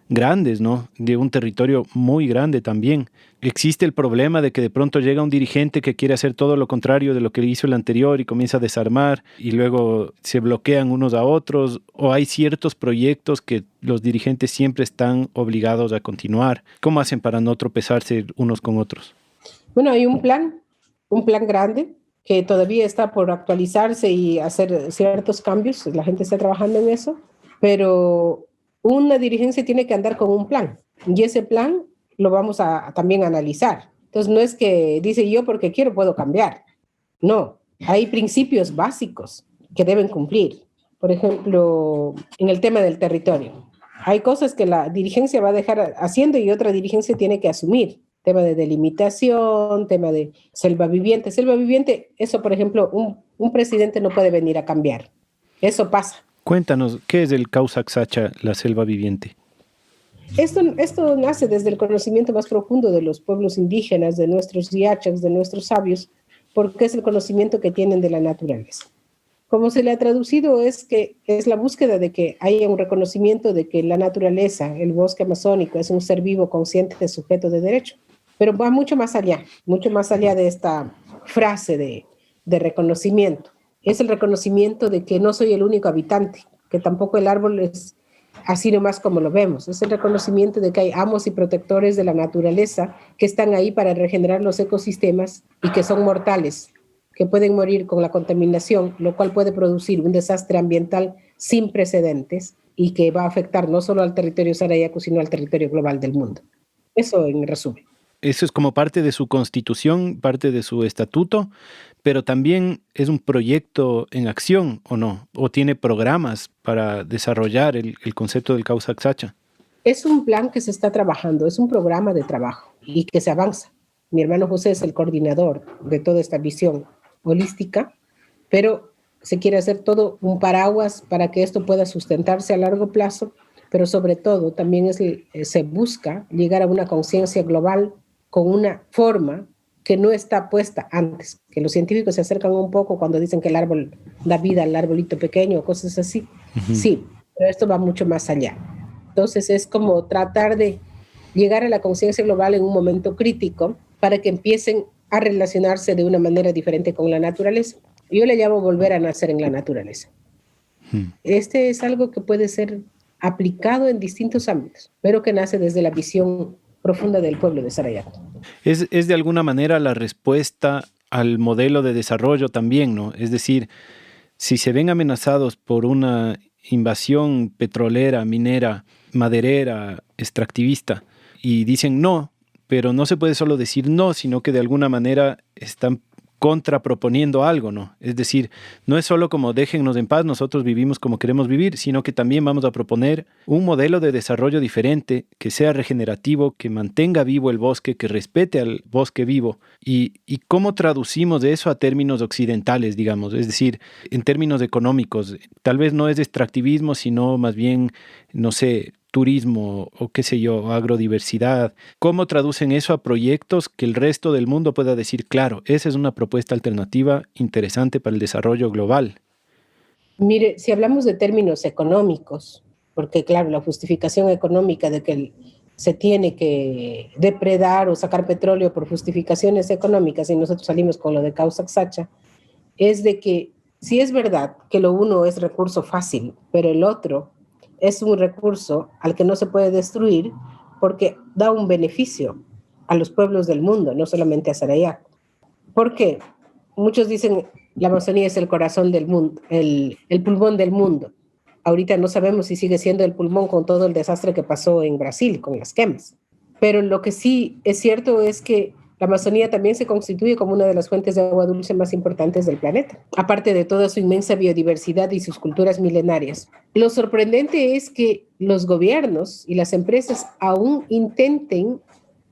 grandes, ¿no? De un territorio muy grande también. Existe el problema de que de pronto llega un dirigente que quiere hacer todo lo contrario de lo que hizo el anterior y comienza a desarmar y luego se bloquean unos a otros, o hay ciertos proyectos que los dirigentes siempre están obligados a continuar. ¿Cómo hacen para no tropezarse unos con otros? Bueno, hay un plan grande que todavía está por actualizarse y hacer ciertos cambios. La gente está trabajando en eso, pero una dirigencia tiene que andar con un plan y ese plan lo vamos a también analizar. Entonces no es que dice yo porque quiero puedo cambiar. No, hay principios básicos que deben cumplir. Por ejemplo, en el tema del territorio. Hay cosas que la dirigencia va a dejar haciendo y otra dirigencia tiene que asumir. Tema de delimitación, tema de selva viviente. Selva viviente, eso por ejemplo, un presidente no puede venir a cambiar. Eso pasa. Cuéntanos, ¿qué es el Causac Sacha, la selva viviente? Esto nace desde el conocimiento más profundo de los pueblos indígenas, de nuestros yachas, de nuestros sabios, porque es el conocimiento que tienen de la naturaleza. Como se le ha traducido es que es la búsqueda de que haya un reconocimiento de que la naturaleza, el bosque amazónico, es un ser vivo consciente, sujeto de derecho. Pero va mucho más allá de esta frase de reconocimiento. Es el reconocimiento de que no soy el único habitante, que tampoco el árbol es así nomás como lo vemos. Es el reconocimiento de que hay amos y protectores de la naturaleza que están ahí para regenerar los ecosistemas y que son mortales, que pueden morir con la contaminación, lo cual puede producir un desastre ambiental sin precedentes y que va a afectar no solo al territorio sarayaco, sino al territorio global del mundo. Eso en resumen. Eso es como parte de su constitución, parte de su estatuto, pero también es un proyecto en acción, ¿o no? ¿O tiene programas para desarrollar el concepto del causa Xacha? Es un plan que se está trabajando, es un programa de trabajo y que se avanza. Mi hermano José es el coordinador de toda esta visión holística, pero se quiere hacer todo un paraguas para que esto pueda sustentarse a largo plazo, pero sobre todo también se busca llegar a una conciencia global con una forma que no está puesta antes, que los científicos se acercan un poco cuando dicen que el árbol da vida al arbolito pequeño o cosas así. Sí, pero esto va mucho más allá. Entonces es como tratar de llegar a la conciencia global en un momento crítico para que empiecen a relacionarse de una manera diferente con la naturaleza. Yo le llamo volver a nacer en la naturaleza. Este es algo que puede ser aplicado en distintos ámbitos, pero que nace desde la visión profunda del pueblo de Sarayaco. Es de alguna manera la respuesta al modelo de desarrollo también, ¿no? Es decir, si se ven amenazados por una invasión petrolera, minera, maderera, extractivista, y dicen no, pero no se puede solo decir no, sino que de alguna manera están contraproponiendo algo, ¿no? Es decir, no es solo como déjennos en paz, nosotros vivimos como queremos vivir, sino que también vamos a proponer un modelo de desarrollo diferente, que sea regenerativo, que mantenga vivo el bosque, que respete al bosque vivo. ¿Y cómo traducimos eso a términos occidentales, digamos? Es decir, en términos económicos, tal vez no es extractivismo, sino más bien, no sé, turismo o qué sé yo, agrodiversidad. ¿Cómo traducen eso a proyectos que el resto del mundo pueda decir, claro, esa es una propuesta alternativa interesante para el desarrollo global? Mire, si hablamos de términos económicos, porque claro, la justificación económica de que se tiene que depredar o sacar petróleo por justificaciones económicas, y nosotros salimos con lo de causa Xacha, es de que si es verdad que lo uno es recurso fácil, pero el otro es un recurso al que no se puede destruir porque da un beneficio a los pueblos del mundo, no solamente a Sarayaco. ¿Por qué? Muchos dicen la Amazonía es el corazón del mundo, el pulmón del mundo. Ahorita no sabemos si sigue siendo el pulmón con todo el desastre que pasó en Brasil con las quemas. Pero lo que sí es cierto es que la Amazonía también se constituye como una de las fuentes de agua dulce más importantes del planeta, aparte de toda su inmensa biodiversidad y sus culturas milenarias. Lo sorprendente es que los gobiernos y las empresas aún intenten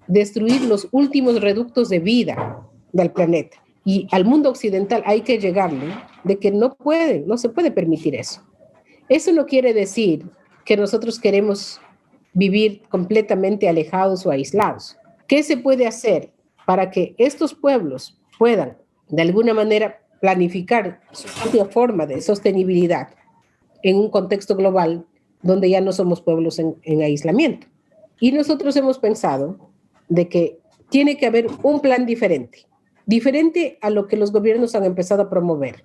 destruir los últimos reductos de vida del planeta. Y al mundo occidental hay que llegarle de que no se puede permitir eso. Eso no quiere decir que nosotros queremos vivir completamente alejados o aislados. ¿Qué se puede hacer para que estos pueblos puedan, de alguna manera, planificar su propia forma de sostenibilidad en un contexto global donde ya no somos pueblos en aislamiento? Y nosotros hemos pensado de que tiene que haber un plan diferente a lo que los gobiernos han empezado a promover,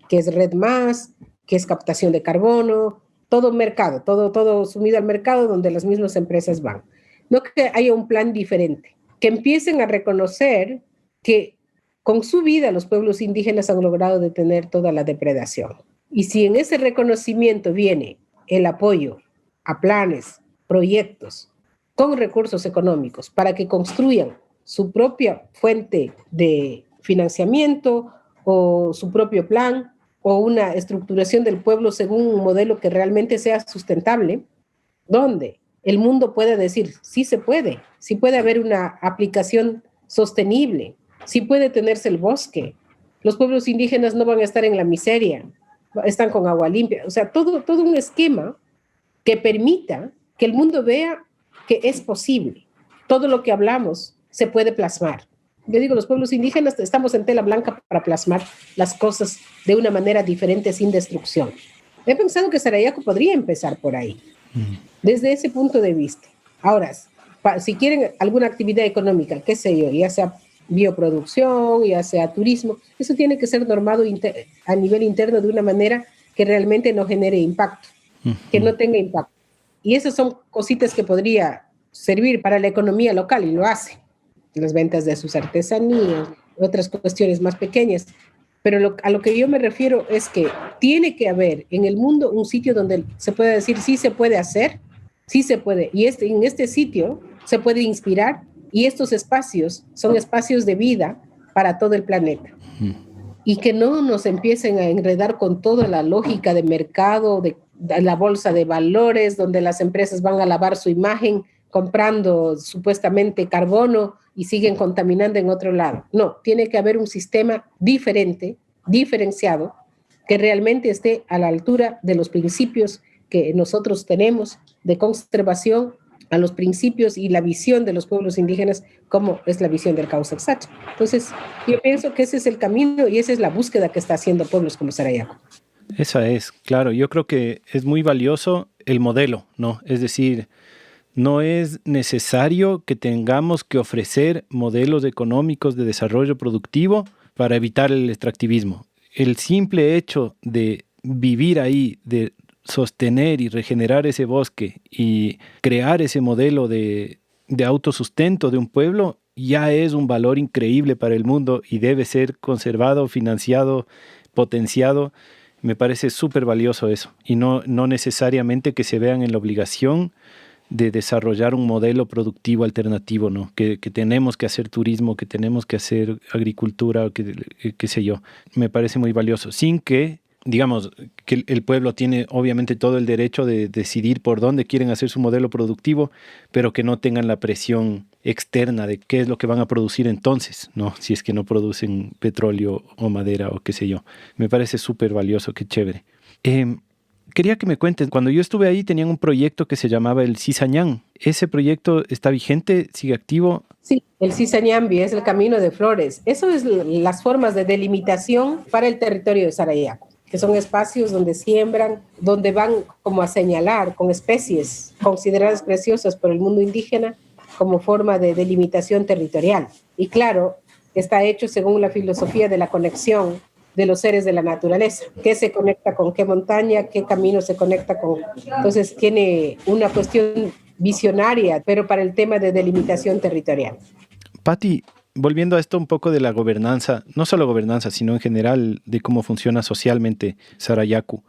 que es Red Más, que es captación de carbono, todo mercado, todo sumido al mercado donde las mismas empresas van. No que haya un plan diferente, que empiecen a reconocer que con su vida los pueblos indígenas han logrado detener toda la depredación. Y si en ese reconocimiento viene el apoyo a planes, proyectos con recursos económicos para que construyan su propia fuente de financiamiento o su propio plan o una estructuración del pueblo según un modelo que realmente sea sustentable, donde el mundo puede decir, sí se puede, sí puede haber una aplicación sostenible, sí puede tenerse el bosque, los pueblos indígenas no van a estar en la miseria, están con agua limpia, o sea, todo un esquema que permita que el mundo vea que es posible. Todo lo que hablamos se puede plasmar. Yo digo, los pueblos indígenas estamos en tela blanca para plasmar las cosas de una manera diferente, sin destrucción. He pensado que Sarayaco podría empezar por ahí, desde ese punto de vista. Ahora, si quieren alguna actividad económica, qué sé yo, ya sea bioproducción, ya sea turismo, eso tiene que ser normado a nivel interno de una manera que realmente no genere impacto, que no tenga impacto. Y esas son cositas que podría servir para la economía local, y lo hace. Las ventas de sus artesanías, otras cuestiones más pequeñas. Pero a lo que yo me refiero es que tiene que haber en el mundo un sitio donde se pueda decir sí se puede hacer, sí se puede. Y en este sitio se puede inspirar, y estos espacios son espacios de vida para todo el planeta. Y que no nos empiecen a enredar con toda la lógica de mercado, de la bolsa de valores, donde las empresas van a lavar su imagen comprando supuestamente carbono y siguen contaminando en otro lado. No, tiene que haber un sistema diferente, diferenciado, que realmente esté a la altura de los principios que nosotros tenemos de conservación, a los principios y la visión de los pueblos indígenas, como es la visión del Causaxacha. Entonces, yo pienso que ese es el camino y esa es la búsqueda que está haciendo pueblos como Sarayaco. Esa es, claro. Yo creo que es muy valioso el modelo, ¿no? Es decir, no es necesario que tengamos que ofrecer modelos económicos de desarrollo productivo para evitar el extractivismo. El simple hecho de vivir ahí, de sostener y regenerar ese bosque y crear ese modelo de autosustento de un pueblo ya es un valor increíble para el mundo y debe ser conservado, financiado, potenciado. Me parece súper valioso eso, y no necesariamente que se vean en la obligación de desarrollar un modelo productivo alternativo, ¿no? Que tenemos que hacer turismo, que tenemos que hacer agricultura, qué sé yo. Me parece muy valioso, sin que, digamos, que el pueblo tiene obviamente todo el derecho de decidir por dónde quieren hacer su modelo productivo, pero que no tengan la presión externa de qué es lo que van a producir entonces, ¿no? Si es que no producen petróleo o madera o qué sé yo. Me parece súper valioso, qué chévere. Quería que me cuentes, cuando yo estuve ahí tenían un proyecto que se llamaba el Cizañán. ¿Ese proyecto está vigente? ¿Sigue activo? Sí, el Cizañambi es el camino de flores. Eso es las formas de delimitación para el territorio de Sarayaco, que son espacios donde siembran, donde van como a señalar con especies consideradas preciosas por el mundo indígena como forma de delimitación territorial. Y claro, está hecho según la filosofía de la conexión de los seres de la naturaleza, qué se conecta con qué montaña, qué camino se conecta con. Entonces tiene una cuestión visionaria, pero para el tema de delimitación territorial. Patti, volviendo a esto un poco de la gobernanza, no solo gobernanza, sino en general de cómo funciona socialmente Sarayaco.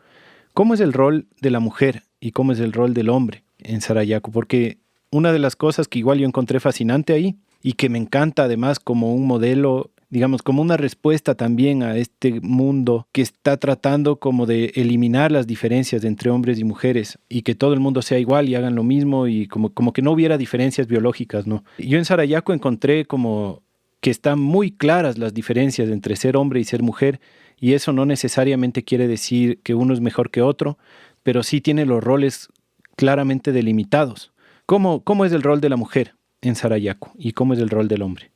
¿Cómo es el rol de la mujer y cómo es el rol del hombre en Sarayaco? Porque una de las cosas que igual yo encontré fascinante ahí y que me encanta además como un modelo, digamos, como una respuesta también a este mundo que está tratando como de eliminar las diferencias entre hombres y mujeres y que todo el mundo sea igual y hagan lo mismo y como que no hubiera diferencias biológicas, ¿no? Yo en Sarayaco encontré como que están muy claras las diferencias entre ser hombre y ser mujer, y eso no necesariamente quiere decir que uno es mejor que otro, pero sí tiene los roles claramente delimitados. ¿Cómo es el rol de la mujer en Sarayaco y cómo es el rol del hombre?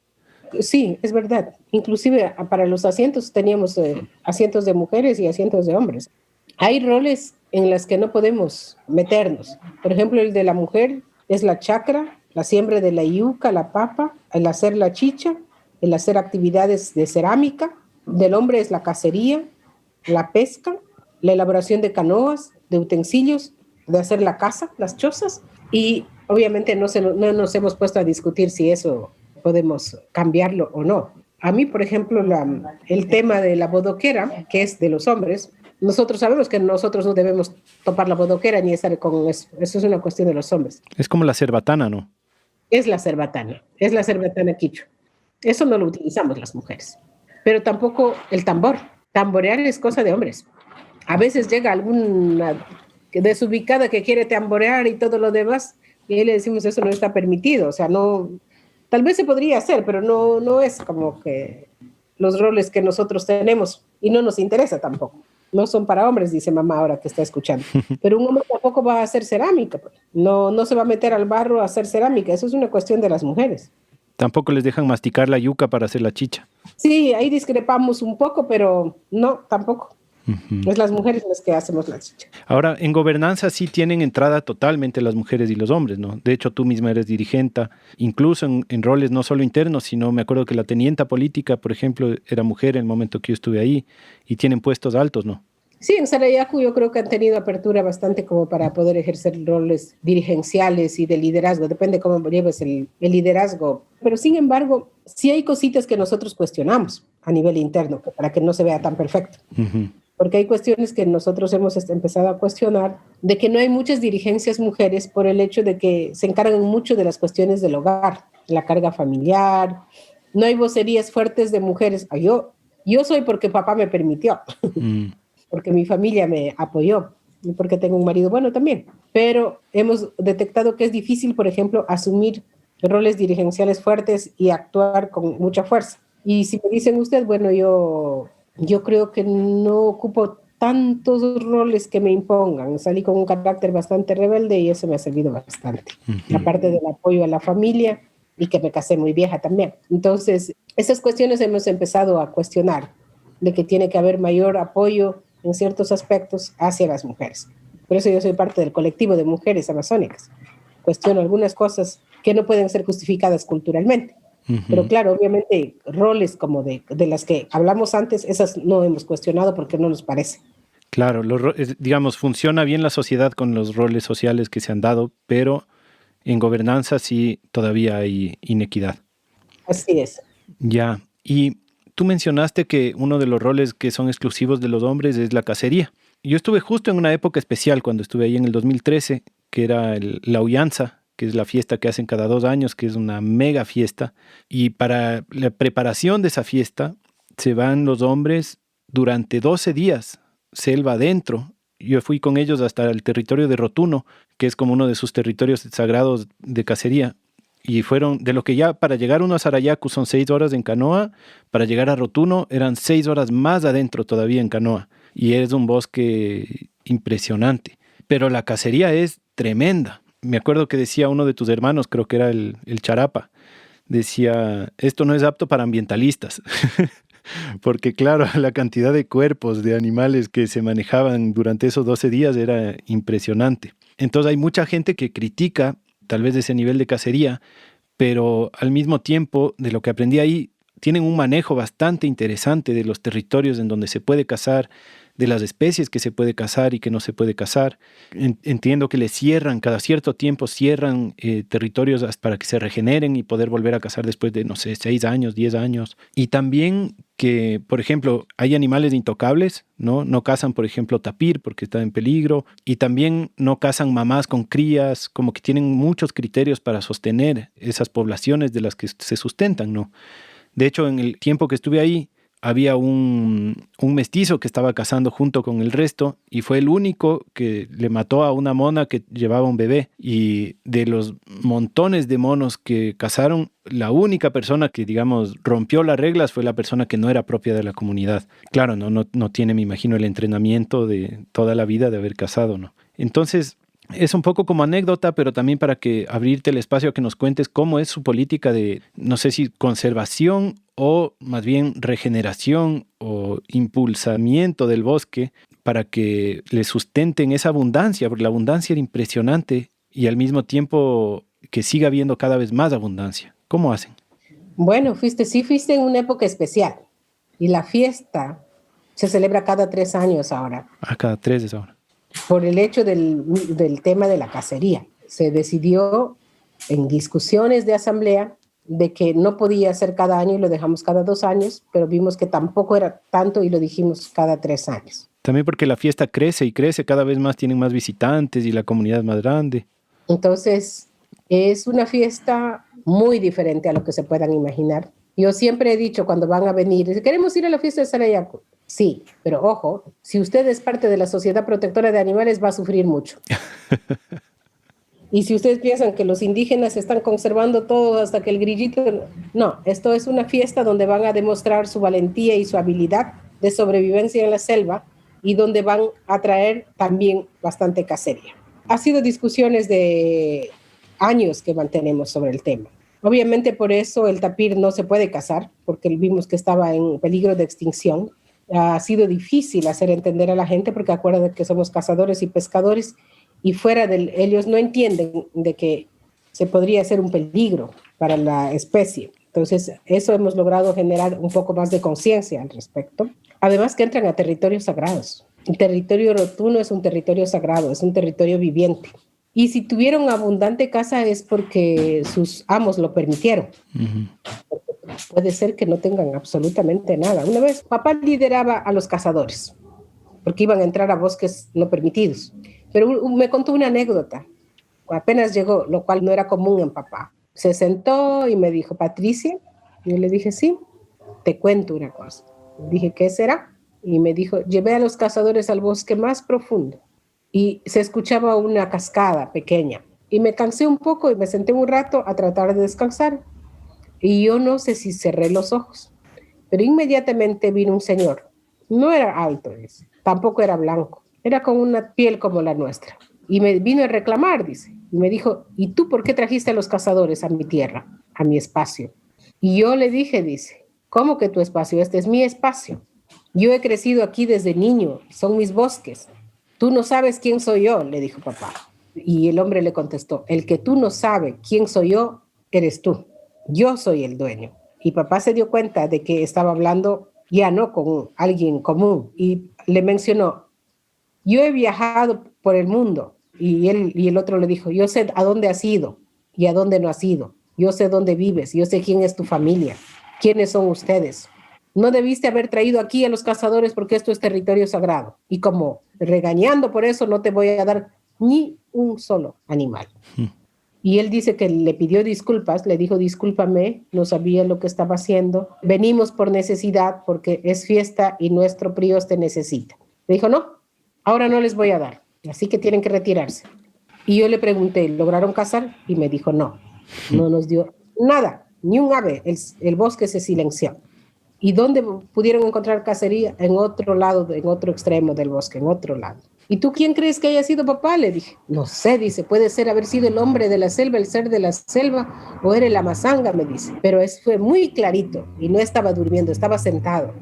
Sí, es verdad. Inclusive para los asientos teníamos asientos de mujeres y asientos de hombres. Hay roles en los que no podemos meternos. Por ejemplo, el de la mujer es la chacra, la siembra de la yuca, la papa, el hacer la chicha, el hacer actividades de cerámica. Del hombre es la cacería, la pesca, la elaboración de canoas, de utensilios, de hacer la casa, las chozas. Y obviamente no nos hemos puesto a discutir si eso podemos cambiarlo o no. A mí, por ejemplo, el tema de la bodoquera, que es de los hombres, nosotros sabemos que nosotros no debemos topar la bodoquera ni estar con eso. Eso es una cuestión de los hombres. Es como la cerbatana, ¿no? Es la cerbatana quichua. Eso no lo utilizamos las mujeres. Pero tampoco el tambor. Tamborear es cosa de hombres. A veces llega alguna desubicada que quiere tamborear y todo lo demás, y ahí le decimos eso no está permitido. O sea, no... Tal vez se podría hacer, pero no es como que los roles que nosotros tenemos y no nos interesa tampoco. no son para hombres, dice mamá ahora que está escuchando. Pero un hombre tampoco va a hacer cerámica, pues. No se va a meter al barro a hacer cerámica, eso es una cuestión de las mujeres. Tampoco les dejan masticar la yuca para hacer la chicha. Sí, ahí discrepamos un poco, pero no, tampoco. Es las mujeres las que hacemos la chicha. Ahora, en gobernanza sí tienen entrada totalmente las mujeres y los hombres, ¿no? De hecho, tú misma eres dirigenta, incluso en roles no solo internos, sino me acuerdo que la tenienta política, por ejemplo, era mujer en el momento que yo estuve ahí, y tienen puestos altos, ¿no? Sí, en Sarayaku yo creo que han tenido apertura bastante como para poder ejercer roles dirigenciales y de liderazgo, depende cómo lleves el liderazgo. Pero sin embargo, sí hay cositas que nosotros cuestionamos a nivel interno, para que no se vea tan perfecto. Porque hay cuestiones que nosotros hemos empezado a cuestionar, de que no hay muchas dirigencias mujeres por el hecho de que se encargan mucho de las cuestiones del hogar, la carga familiar, no hay vocerías fuertes de mujeres. Yo soy porque papá me permitió, porque mi familia me apoyó y porque tengo un marido bueno también. Pero hemos detectado que es difícil, por ejemplo, asumir roles dirigenciales fuertes y actuar con mucha fuerza. Y si me dicen usted, bueno, yo creo que no ocupo tantos roles que me impongan. Salí con un carácter bastante rebelde y eso me ha servido bastante. Aparte del apoyo a la familia y que me casé muy vieja también. Entonces, esas cuestiones hemos empezado a cuestionar, de que tiene que haber mayor apoyo en ciertos aspectos hacia las mujeres. Por eso yo soy parte del colectivo de mujeres amazónicas. Cuestiono algunas cosas que no pueden ser justificadas culturalmente. Pero claro, obviamente roles como de las que hablamos antes, esas no hemos cuestionado porque no nos parece. Claro, digamos, funciona bien la sociedad con los roles sociales que se han dado, pero en gobernanza sí todavía hay inequidad. Así es. Ya, y tú mencionaste que uno de los roles que son exclusivos de los hombres es la cacería. Yo estuve justo en una época especial cuando estuve ahí en el 2013, que era la Huyanza, que es la fiesta que hacen cada 2 años, que es una mega fiesta. Y para la preparación de esa fiesta se van los hombres durante 12 días, selva adentro. Yo fui con ellos hasta el territorio de Rotuno, que es como uno de sus territorios sagrados de cacería. Y fueron, de lo que ya para llegar uno a Sarayaku son 6 horas en canoa, para llegar a Rotuno eran 6 horas más adentro todavía en canoa. Y es un bosque impresionante. Pero la cacería es tremenda. Me acuerdo que decía uno de tus hermanos, creo que era el Charapa, decía, esto no es apto para ambientalistas. Porque claro, la cantidad de cuerpos de animales que se manejaban durante esos 12 días era impresionante. Entonces hay mucha gente que critica tal vez ese nivel de cacería, pero al mismo tiempo, de lo que aprendí ahí, tienen un manejo bastante interesante de los territorios en donde se puede cazar, de las especies que se puede cazar y que no se puede cazar. Entiendo que le cierran, cada cierto tiempo cierran territorios para que se regeneren y poder volver a cazar después de, no sé, 6 años, 10 años. Y también que, por ejemplo, hay animales intocables, ¿no? No cazan, por ejemplo, tapir porque está en peligro. Y también no cazan mamás con crías, como que tienen muchos criterios para sostener esas poblaciones de las que se sustentan, ¿no? De hecho, en el tiempo que estuve ahí, había un mestizo que estaba cazando junto con el resto y fue el único que le mató a una mona que llevaba un bebé. Y de los montones de monos que cazaron, la única persona que, digamos, rompió las reglas fue la persona que no era propia de la comunidad. Claro, no tiene, me imagino, el entrenamiento de toda la vida de haber cazado, ¿no? Entonces, es un poco como anécdota, pero también para que abrirte el espacio a que nos cuentes cómo es su política de, no sé si conservación o más bien regeneración o impulsamiento del bosque para que le sustenten esa abundancia, porque la abundancia era impresionante y al mismo tiempo que siga habiendo cada vez más abundancia. ¿Cómo hacen? Bueno, fuiste en una época especial y la fiesta se celebra cada 3 años ahora. Cada 3 es ahora. Por el hecho del tema de la cacería. Se decidió en discusiones de asamblea de que no podía ser cada año y lo dejamos cada 2 años, pero vimos que tampoco era tanto y lo dijimos cada 3 años. También porque la fiesta crece y crece, cada vez más tienen más visitantes y la comunidad es más grande. Entonces, es una fiesta muy diferente a lo que se puedan imaginar. Yo siempre he dicho cuando van a venir, queremos ir a la fiesta de Sarayaku. Sí, pero ojo, si usted es parte de la Sociedad Protectora de Animales va a sufrir mucho. Y si ustedes piensan que los indígenas están conservando todo hasta que el grillito... No, esto es una fiesta donde van a demostrar su valentía y su habilidad de sobrevivencia en la selva y donde van a traer también bastante cacería. Ha sido discusiones de años que mantenemos sobre el tema. Obviamente por eso el tapir no se puede cazar, porque vimos que estaba en peligro de extinción. Ha sido difícil hacer entender a la gente porque acuérdense que somos cazadores y pescadores y ellos no entienden de que se podría ser un peligro para la especie. Entonces, eso hemos logrado generar un poco más de conciencia al respecto. Además que entran a territorios sagrados. El territorio rotuno es un territorio sagrado, es un territorio viviente. Y si tuvieron abundante caza es porque sus amos lo permitieron. Uh-huh. Puede ser que no tengan absolutamente nada. Una vez papá lideraba a los cazadores porque iban a entrar a bosques no permitidos. Pero me contó una anécdota. Apenas llegó, lo cual no era común en papá. Se sentó y me dijo, Patricia. Yo le dije, sí, te cuento una cosa. Le dije, ¿qué será? Y me dijo, llevé a los cazadores al bosque más profundo y se escuchaba una cascada pequeña. Y me cansé un poco y me senté un rato a tratar de descansar. Y yo no sé si cerré los ojos, pero inmediatamente vino un señor. No era alto, dice, tampoco era blanco, era con una piel como la nuestra. Y me vino a reclamar, dice, y me dijo, ¿y tú por qué trajiste a los cazadores a mi tierra, a mi espacio? Y yo le dije, dice, ¿cómo que tu espacio? Este es mi espacio. Yo he crecido aquí desde niño, son mis bosques. Tú no sabes quién soy yo, le dijo papá. Y el hombre le contestó, el que tú no sabes quién soy yo, eres tú. Yo soy el dueño. Y papá se dio cuenta de que estaba hablando ya no con alguien común y le mencionó, yo he viajado por el mundo. Y el otro le dijo, yo sé a dónde has ido y a dónde no has ido. Yo sé dónde vives, yo sé quién es tu familia, quiénes son ustedes. No debiste haber traído aquí a los cazadores porque esto es territorio sagrado. Y como regañando por eso no te voy a dar ni un solo animal. Y él dice que le pidió disculpas, le dijo, discúlpame, no sabía lo que estaba haciendo. Venimos por necesidad porque es fiesta y nuestro prios te necesita. Le dijo, no, ahora no les voy a dar, así que tienen que retirarse. Y yo le pregunté, ¿lograron cazar? Y me dijo, no nos dio nada, ni un ave, el bosque se silenció. ¿Y dónde pudieron encontrar cacería? En otro lado, en otro extremo del bosque, en otro lado. ¿Y tú quién crees que haya sido papá? Le dije. No sé, dice, puede ser haber sido el hombre de la selva, el ser de la selva, o era la mazanga, me dice. Pero fue muy clarito y no estaba durmiendo, estaba sentado.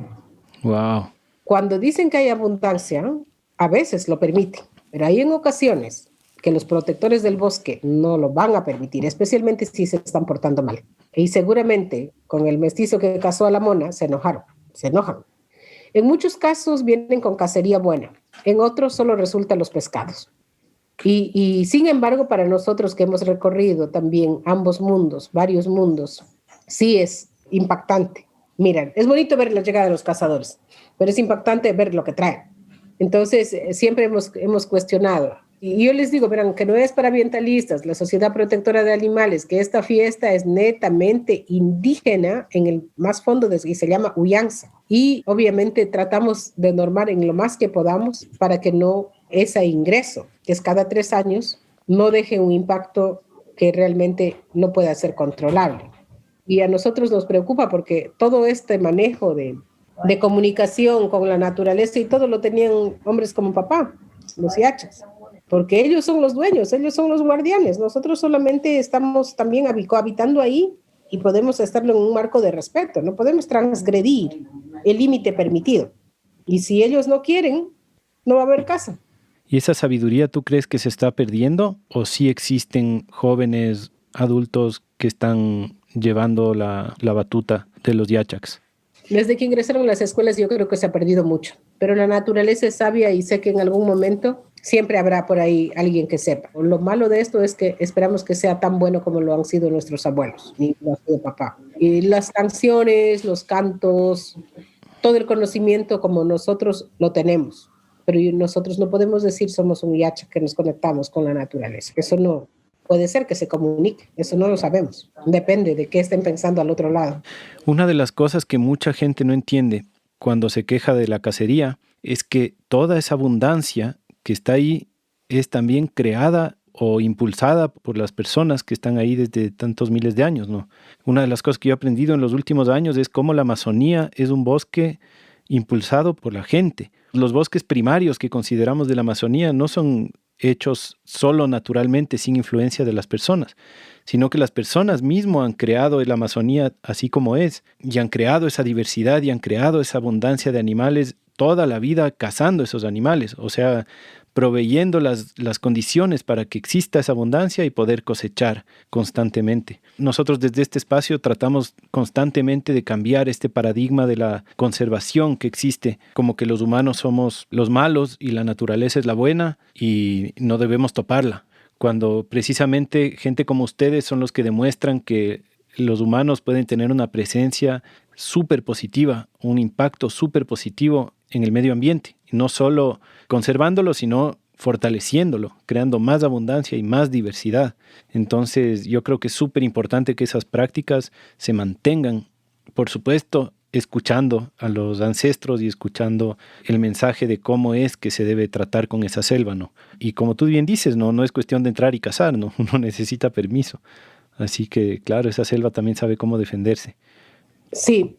Wow. Cuando dicen que hay abundancia, a veces lo permiten, pero hay en ocasiones que los protectores del bosque no lo van a permitir, especialmente si se están portando mal. Y seguramente con el mestizo que cazó a la mona se enojan. En muchos casos vienen con cacería buena, en otros solo resultan los pescados. Y sin embargo, para nosotros que hemos recorrido también ambos mundos, varios mundos, sí es impactante. Miren, es bonito ver la llegada de los cazadores, pero es impactante ver lo que traen. Entonces, siempre hemos cuestionado. Y yo les digo, verán, que no es para ambientalistas, la Sociedad Protectora de Animales, que esta fiesta es netamente indígena en el más fondo y se llama Huyanza. Y obviamente tratamos de normar en lo más que podamos para que no ese ingreso, que es cada 3 años, no deje un impacto que realmente no pueda ser controlable. Y a nosotros nos preocupa porque todo este manejo de comunicación con la naturaleza y todo lo tenían hombres como papá, los yachas. Porque ellos son los dueños, ellos son los guardianes. Nosotros solamente estamos también habitando ahí y podemos estarlo en un marco de respeto. No podemos transgredir el límite permitido. Y si ellos no quieren, no va a haber caza. ¿Y esa sabiduría tú crees que se está perdiendo o sí existen jóvenes adultos que están llevando la batuta de los yachaks? Desde que ingresaron a las escuelas yo creo que se ha perdido mucho. Pero la naturaleza es sabia y sé que en algún momento siempre habrá por ahí alguien que sepa. Lo malo de esto es que esperamos que sea tan bueno como lo han sido nuestros abuelos y lo ha sido papá. Y las canciones, los cantos, todo el conocimiento como nosotros lo tenemos. Pero nosotros no podemos decir somos un yacha que nos conectamos con la naturaleza. Eso no puede ser que se comunique. Eso no lo sabemos. Depende de qué estén pensando al otro lado. Una de las cosas que mucha gente no entiende cuando se queja de la cacería es que toda esa abundancia que está ahí es también creada o impulsada por las personas que están ahí desde tantos miles de años, ¿no? Una de las cosas que yo he aprendido en los últimos años es cómo la Amazonía es un bosque impulsado por la gente. Los bosques primarios que consideramos de la Amazonía no son hechos solo naturalmente sin influencia de las personas, sino que las personas mismas han creado la Amazonía así como es, y han creado esa diversidad y han creado esa abundancia de animales toda la vida cazando esos animales, o sea, proveyendo las condiciones para que exista esa abundancia y poder cosechar constantemente. Nosotros desde este espacio tratamos constantemente de cambiar este paradigma de la conservación que existe, como que los humanos somos los malos y la naturaleza es la buena y no debemos toparla, cuando precisamente gente como ustedes son los que demuestran que los humanos pueden tener una presencia súper positiva, un impacto súper positivo en el medio ambiente, no solo conservándolo, sino fortaleciéndolo, creando más abundancia y más diversidad. Entonces, yo creo que es súper importante que esas prácticas se mantengan, por supuesto, escuchando a los ancestros y escuchando el mensaje de cómo es que se debe tratar con esa selva, ¿no? Y como tú bien dices, no es cuestión de entrar y cazar, ¿no? Uno necesita permiso. Así que, claro, esa selva también sabe cómo defenderse. Sí,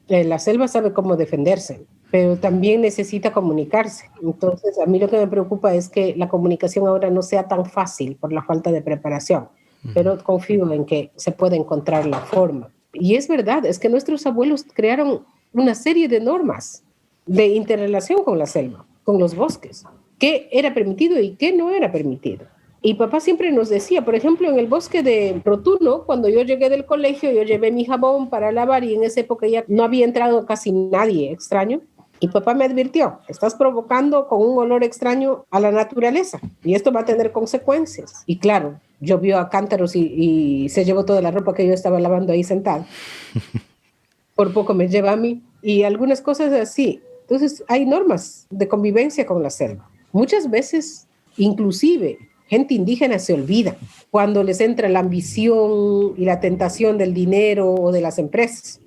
la selva sabe cómo defenderse, pero también necesita comunicarse. Entonces, a mí lo que me preocupa es que la comunicación ahora no sea tan fácil por la falta de preparación, pero confío en que se puede encontrar la forma. Y es verdad, es que nuestros abuelos crearon una serie de normas de interrelación con la selva, con los bosques, qué era permitido y qué no era permitido. Y papá siempre nos decía, por ejemplo, en el bosque de Rotuno, cuando yo llegué del colegio, yo llevé mi jabón para lavar y en esa época ya no había entrado casi nadie extraño. Y papá me advirtió, estás provocando con un olor extraño a la naturaleza y esto va a tener consecuencias. Y claro, llovió a cántaros y se llevó toda la ropa que yo estaba lavando ahí sentada. Por poco me lleva a mí y algunas cosas así. Entonces hay normas de convivencia con la selva. Muchas veces, inclusive, gente indígena se olvida cuando les entra la ambición y la tentación del dinero o de las empresas.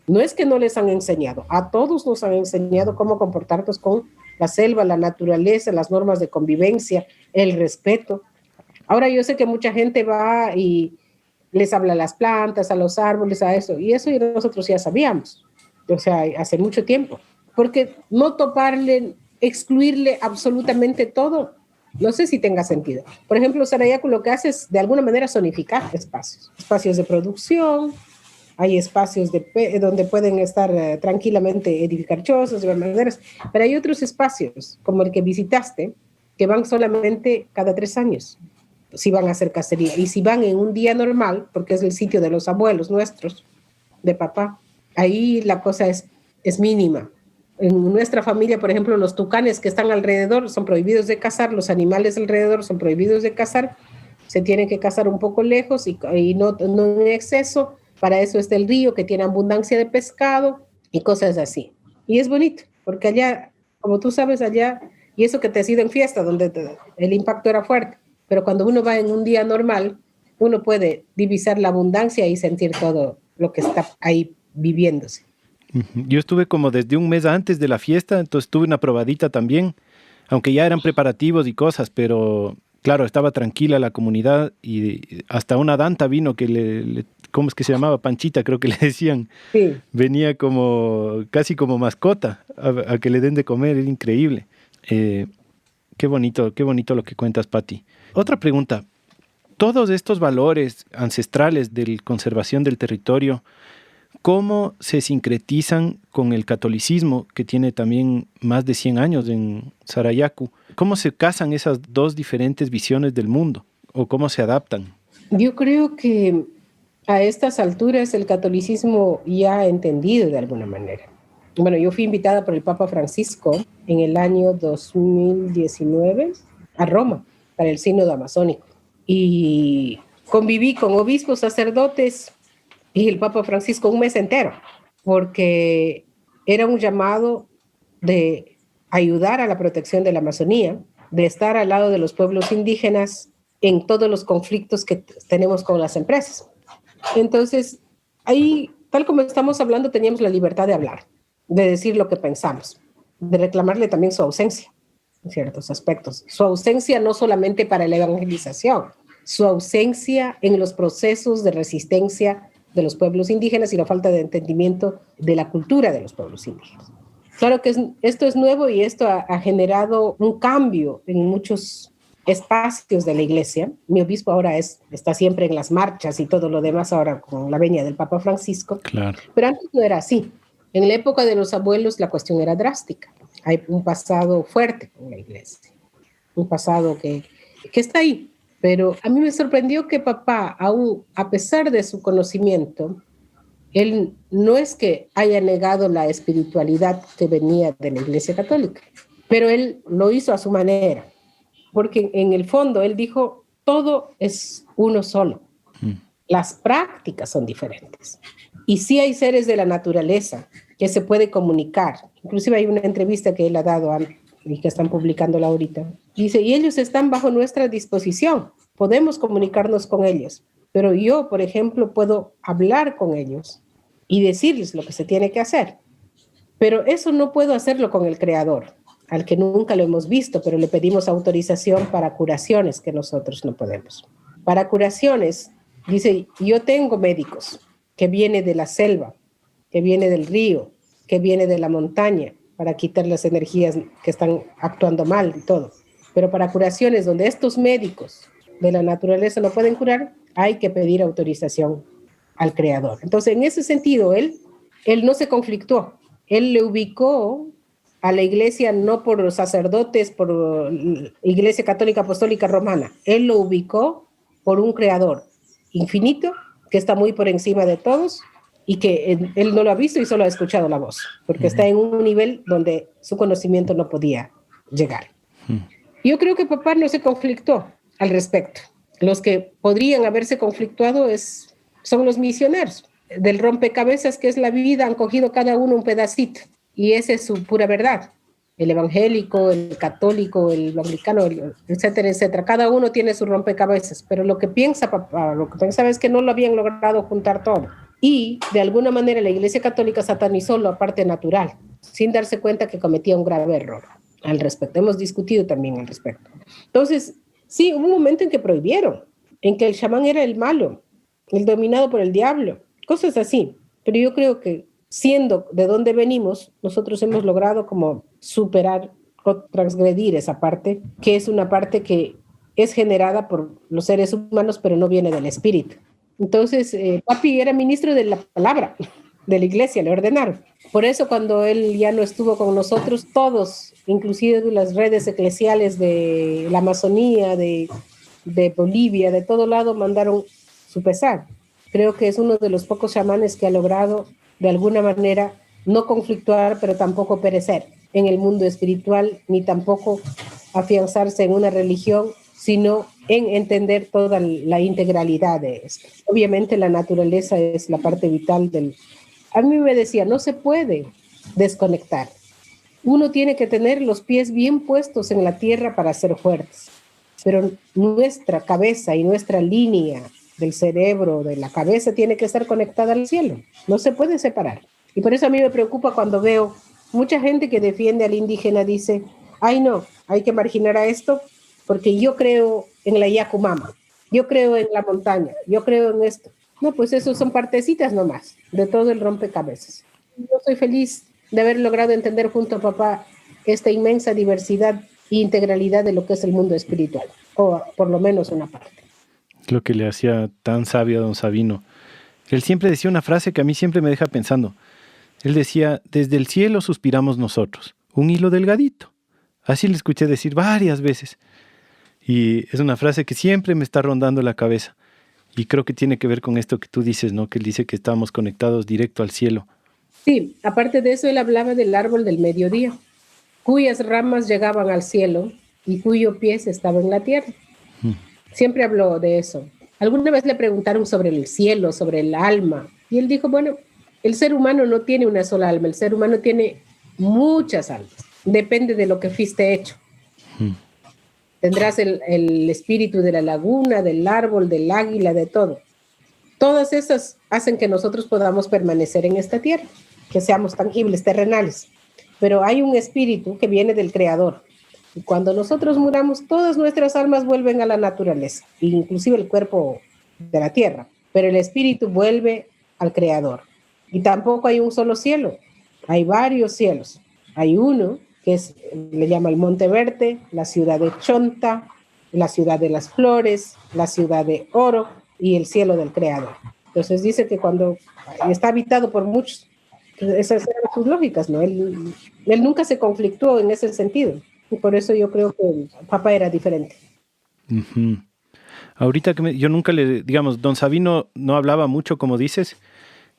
No es que no les han enseñado, a todos nos han enseñado cómo comportarnos con la selva, la naturaleza, las normas de convivencia, el respeto. Ahora yo sé que mucha gente va y les habla a las plantas, a los árboles, a eso, y eso nosotros ya sabíamos, o sea, hace mucho tiempo, porque no toparle, excluirle absolutamente todo, no sé si tenga sentido. Por ejemplo, Sarayaku lo que hace es de alguna manera zonificar espacios de producción, hay espacios donde pueden estar tranquilamente edificar chozas, llevar maderas, pero hay otros espacios, como el que visitaste, que van solamente cada 3 años, si van a hacer cacería. Y si van en un día normal, porque es el sitio de los abuelos nuestros, de papá, ahí la cosa es mínima. En nuestra familia, por ejemplo, los tucanes que están alrededor son prohibidos de cazar, los animales alrededor son prohibidos de cazar, se tienen que cazar un poco lejos y no en exceso. Para eso está el río que tiene abundancia de pescado y cosas así. Y es bonito, porque allá, como tú sabes, allá, y eso que te has ido en fiesta, donde el impacto era fuerte, pero cuando uno va en un día normal, uno puede divisar la abundancia y sentir todo lo que está ahí viviéndose. Yo estuve como desde un mes antes de la fiesta, entonces tuve una probadita también, aunque ya eran preparativos y cosas, pero claro, estaba tranquila la comunidad y hasta una danta vino que ¿cómo es que se llamaba? Panchita, creo que le decían. Sí. Venía como, casi como mascota a que le den de comer, era increíble. Qué bonito lo que cuentas, Pati. Otra pregunta, todos estos valores ancestrales de la conservación del territorio, ¿cómo se sincretizan con el catolicismo que tiene también más de 100 años en Sarayaku? ¿Cómo se casan esas dos diferentes visiones del mundo o cómo se adaptan? Yo creo que a estas alturas el catolicismo ya ha entendido de alguna manera. Bueno, yo fui invitada por el Papa Francisco en el año 2019 a Roma para el Sínodo Amazónico y conviví con obispos, sacerdotes y el Papa Francisco un mes entero, porque era un llamado de ayudar a la protección de la Amazonía, de estar al lado de los pueblos indígenas en todos los conflictos que tenemos con las empresas. Entonces, ahí, tal como estamos hablando, teníamos la libertad de hablar, de decir lo que pensamos, de reclamarle también su ausencia en ciertos aspectos. Su ausencia no solamente para la evangelización, su ausencia en los procesos de resistencia de los pueblos indígenas y la falta de entendimiento de la cultura de los pueblos indígenas. Claro que esto es nuevo y esto ha generado un cambio en muchos espacios de la iglesia. Mi obispo ahora está siempre en las marchas y todo lo demás ahora con la venia del Papa Francisco. Claro. Pero antes no era así. En la época de los abuelos la cuestión era drástica. Hay un pasado fuerte en la iglesia, un pasado que está ahí. Pero a mí me sorprendió que papá, aún a pesar de su conocimiento, él no es que haya negado la espiritualidad que venía de la Iglesia Católica, pero él lo hizo a su manera, porque en el fondo él dijo, todo es uno solo. Las prácticas son diferentes. Y sí hay seres de la naturaleza que se puede comunicar. Inclusive hay una entrevista que él ha dado y que están publicándola ahorita. Dice, y ellos están bajo nuestra disposición. Podemos comunicarnos con ellos. Pero yo, por ejemplo, puedo hablar con ellos y decirles lo que se tiene que hacer. Pero eso no puedo hacerlo con el Creador, al que nunca lo hemos visto, pero le pedimos autorización para curaciones que nosotros no podemos. Para curaciones, dice, yo tengo médicos que vienen de la selva, que vienen del río, que vienen de la montaña, para quitar las energías que están actuando mal y todo. Pero para curaciones donde estos médicos de la naturaleza no pueden curar, hay que pedir autorización al Creador. Entonces, en ese sentido, él no se conflictuó. Él le ubicó a la iglesia no por los sacerdotes, por Iglesia Católica Apostólica Romana. Él lo ubicó por un Creador infinito que está muy por encima de todos y que él no lo ha visto y solo ha escuchado la voz, porque está en un nivel donde su conocimiento no podía llegar. Yo creo que papá no se conflictó al respecto. Los que podrían haberse conflictuado son los misioneros. Del rompecabezas que es la vida han cogido cada uno un pedacito y esa es su pura verdad. El evangélico, el católico, el anglicano, etcétera, etcétera. Cada uno tiene su rompecabezas, pero lo que piensa papá, lo que pensaba es que no lo habían logrado juntar todo. Y de alguna manera la Iglesia Católica satanizó la parte natural, sin darse cuenta que cometía un grave error al respecto. Hemos discutido también al respecto. Entonces, sí, hubo un momento en que prohibieron, en que el chamán era el malo, el dominado por el diablo, cosas así. Pero yo creo que siendo de donde venimos, nosotros hemos logrado como superar o transgredir esa parte, que es una parte que es generada por los seres humanos, pero no viene del espíritu. Entonces, papi era ministro de la palabra, de la iglesia, le ordenaron. Por eso cuando él ya no estuvo con nosotros, todos, inclusive de las redes eclesiales de la Amazonía, de Bolivia, de todo lado, mandaron su pesar. Creo que es uno de los pocos chamanes que ha logrado, de alguna manera, no conflictuar, pero tampoco perecer en el mundo espiritual, ni tampoco afianzarse en una religión, sino en entender toda la integralidad de esto. Obviamente la naturaleza es la parte vital del... A mí me decía, no se puede desconectar. Uno tiene que tener los pies bien puestos en la tierra para ser fuertes, pero nuestra cabeza y nuestra línea del cerebro, de la cabeza, tiene que estar conectada al cielo. No se puede separar. Y por eso a mí me preocupa cuando veo mucha gente que defiende al indígena, dice, ay no, hay que marginar a esto, porque yo creo en la Yacumama, yo creo en la montaña, yo creo en esto. No, pues eso son partecitas nomás de todo el rompecabezas. Yo soy feliz de haber logrado entender junto a papá esta inmensa diversidad e integralidad de lo que es el mundo espiritual, o por lo menos una parte. Lo que le hacía tan sabio a don Sabino. Él siempre decía una frase que a mí siempre me deja pensando. Él decía, desde el cielo suspiramos nosotros, un hilo delgadito. Así le escuché decir varias veces. Y es una frase que siempre me está rondando la cabeza. Y creo que tiene que ver con esto que tú dices, ¿no? Que él dice que estamos conectados directo al cielo. Sí, aparte de eso, él hablaba del árbol del mediodía, cuyas ramas llegaban al cielo y cuyo pie estaba en la tierra. Siempre habló de eso. Alguna vez le preguntaron sobre el cielo, sobre el alma, y él dijo, bueno, el ser humano no tiene una sola alma, el ser humano tiene muchas almas, depende de lo que fuiste hecho. Tendrás el espíritu de la laguna, del árbol, del águila, de todo. Todas esas hacen que nosotros podamos permanecer en esta tierra, que seamos tangibles, terrenales. Pero hay un espíritu que viene del Creador. Y cuando nosotros muramos, todas nuestras almas vuelven a la naturaleza, inclusive el cuerpo de la tierra. Pero el espíritu vuelve al Creador. Y tampoco hay un solo cielo, hay varios cielos. Hay uno que le llama el Monte Verde, la ciudad de Chonta, la ciudad de las flores, la ciudad de oro y el cielo del Creador. Entonces dice que cuando está habitado por muchos, esas eran sus lógicas, ¿no? Él nunca se conflictuó en ese sentido. Y por eso yo creo que el Papa era diferente. Uh-huh. Ahorita yo nunca digamos, don Sabino no hablaba mucho, como dices,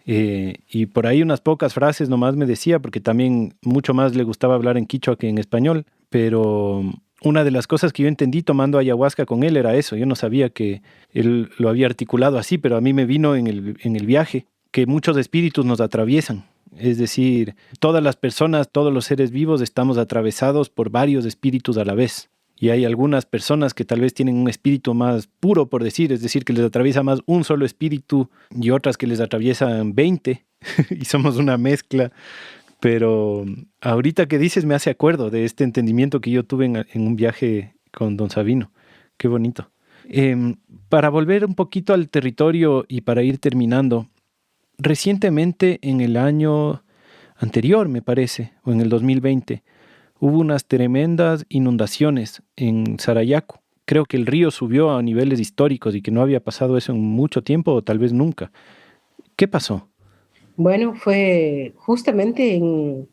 y por ahí unas pocas frases nomás me decía, porque también mucho más le gustaba hablar en quichua que en español, pero una de las cosas que yo entendí tomando ayahuasca con él era eso. Yo no sabía que él lo había articulado así, pero a mí me vino en el viaje que muchos espíritus nos atraviesan. Es decir, todas las personas, todos los seres vivos estamos atravesados por varios espíritus a la vez. Y hay algunas personas que tal vez tienen un espíritu más puro, por decir, es decir, que les atraviesa más un solo espíritu y otras que les atraviesan 20 y somos una mezcla. Pero ahorita que dices me hace acuerdo de este entendimiento que yo tuve en un viaje con don Sabino. Qué bonito. Para volver un poquito al territorio y para ir terminando, recientemente en el año anterior, me parece, o en el 2020, hubo unas tremendas inundaciones en Sarayaku. Creo que el río subió a niveles históricos y que no había pasado eso en mucho tiempo o tal vez nunca. ¿Qué pasó? Bueno, fue justamente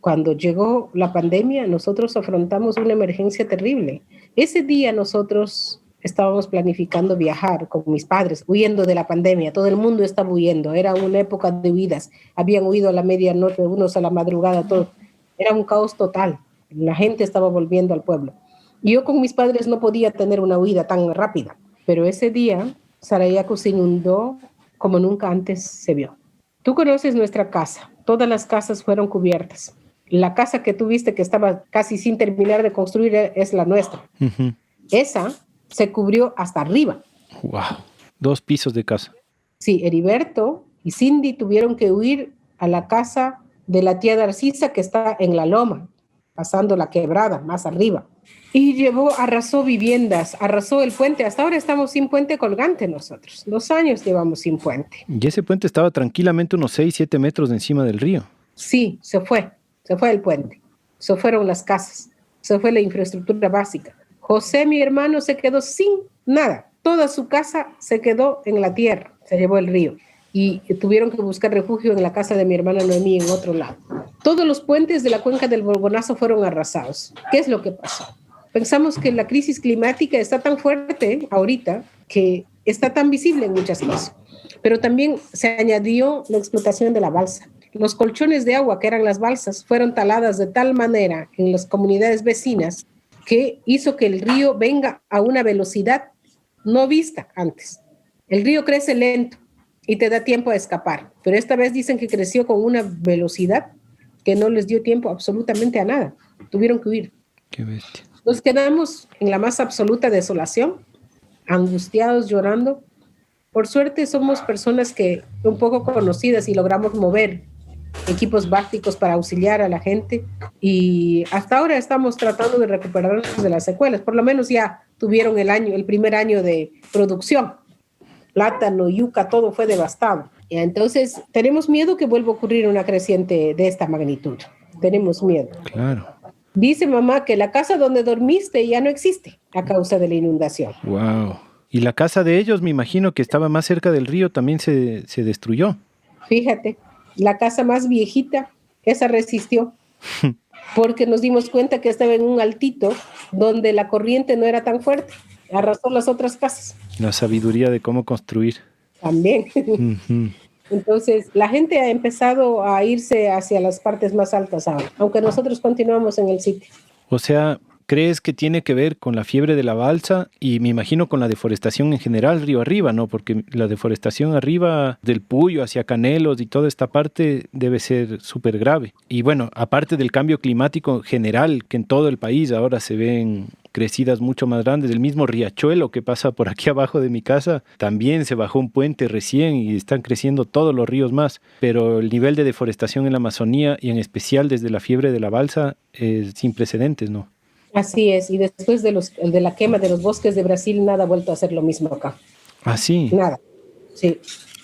cuando llegó la pandemia, nosotros afrontamos una emergencia terrible. Ese día nosotros estábamos planificando viajar con mis padres, huyendo de la pandemia. Todo el mundo estaba huyendo. Era una época de huidas. Habían huido a la medianoche, unos a la madrugada, todo. Era un caos total. La gente estaba volviendo al pueblo. Y yo con mis padres no podía tener una huida tan rápida. Pero ese día, Sarayaku se inundó como nunca antes se vio. Tú conoces nuestra casa. Todas las casas fueron cubiertas. La casa que tú viste que estaba casi sin terminar de construir es la nuestra. Uh-huh. Esa se cubrió hasta arriba. ¡Wow! 2 pisos de casa. Sí, Heriberto y Cindy tuvieron que huir a la casa de la tía Narcisa que está en la loma, pasando la quebrada, más arriba. Y arrasó viviendas, arrasó el puente. Hasta ahora estamos sin puente colgante nosotros. 2 años llevamos sin puente. Y ese puente estaba tranquilamente unos 6, 7 metros de encima del río. Sí, se fue el puente. Se fueron las casas, se fue la infraestructura básica. José, mi hermano, se quedó sin nada. Toda su casa se quedó en la tierra, se llevó el río. Y tuvieron que buscar refugio en la casa de mi hermana Noemí en otro lado. Todos los puentes de la cuenca del Borbonazo fueron arrasados. ¿Qué es lo que pasó? Pensamos que la crisis climática está tan fuerte ahorita que está tan visible en muchas cosas. Pero también se añadió la explotación de la balsa. Los colchones de agua, que eran las balsas, fueron taladas de tal manera en las comunidades vecinas que hizo que el río venga a una velocidad no vista antes. El río crece lento y te da tiempo a escapar, pero esta vez dicen que creció con una velocidad que no les dio tiempo absolutamente a nada. Tuvieron que huir. Qué bestia. Nos quedamos en la más absoluta desolación, angustiados, llorando. Por suerte somos personas que un poco conocidas y logramos mover equipos básicos para auxiliar a la gente y hasta ahora estamos tratando de recuperarnos de las secuelas. Por lo menos ya tuvieron el primer año de producción. Plátano, yuca, todo fue devastado. Y entonces tenemos miedo que vuelva a ocurrir una creciente de esta magnitud. Tenemos miedo. Claro. Dice mamá que la casa donde dormiste ya no existe a causa de la inundación. Wow. Y la casa de ellos, me imagino que estaba más cerca del río, también se destruyó. Fíjate, la casa más viejita, esa resistió, porque nos dimos cuenta que estaba en un altito donde la corriente no era tan fuerte. Arrasó las otras casas. La sabiduría de cómo construir. También. Uh-huh. Entonces, la gente ha empezado a irse hacia las partes más altas ahora, aunque nosotros continuamos en el sitio. O sea, ¿crees que tiene que ver con la fiebre de la balsa y me imagino con la deforestación en general río arriba, ¿no? Porque la deforestación arriba del Puyo hacia Canelos y toda esta parte debe ser súper grave. Y bueno, aparte del cambio climático general que en todo el país ahora se ven crecidas mucho más grandes, el mismo riachuelo que pasa por aquí abajo de mi casa, también se bajó un puente recién y están creciendo todos los ríos más, pero el nivel de deforestación en la Amazonía y en especial desde la fiebre de la balsa es sin precedentes, ¿no? Así es, y después de la quema de los bosques de Brasil, nada ha vuelto a ser lo mismo acá. ¿Ah, sí? Nada, sí,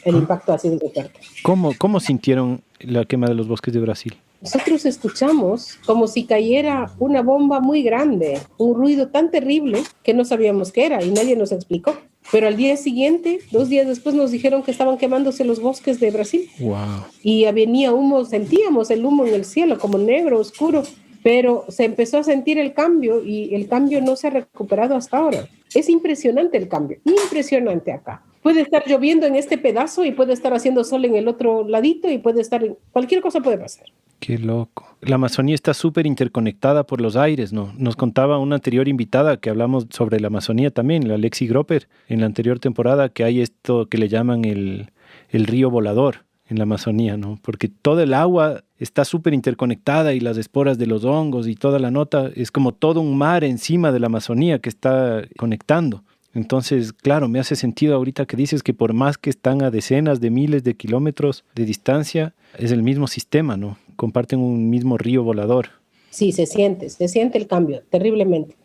el impacto ha sido muy fuerte. ¿Cómo sintieron la quema de los bosques de Brasil? nosotros escuchamos como si cayera una bomba muy grande, un ruido tan terrible que no sabíamos qué era y nadie nos explicó. Pero al día siguiente, 2 días después, nos dijeron que estaban quemándose los bosques de Brasil. Wow. Y venía humo, sentíamos el humo en el cielo como negro, oscuro, pero se empezó a sentir el cambio y el cambio no se ha recuperado hasta ahora. Es impresionante el cambio, impresionante acá. Puede estar lloviendo en este pedazo y puede estar haciendo sol en el otro ladito y puede estar, cualquier cosa puede pasar. Qué loco. La Amazonía está súper interconectada por los aires, ¿no? Nos contaba una anterior invitada que hablamos sobre la Amazonía también, la Lexi Gropper, en la anterior temporada, que hay esto que le llaman el río volador en la Amazonía, ¿no? Porque todo el agua está súper interconectada y las esporas de los hongos y toda la nota es como todo un mar encima de la Amazonía que está conectando. Entonces, claro, me hace sentido ahorita que dices que por más que están a decenas de miles de kilómetros de distancia, es el mismo sistema, ¿no? Comparten un mismo río volador. Sí, se siente el cambio terriblemente.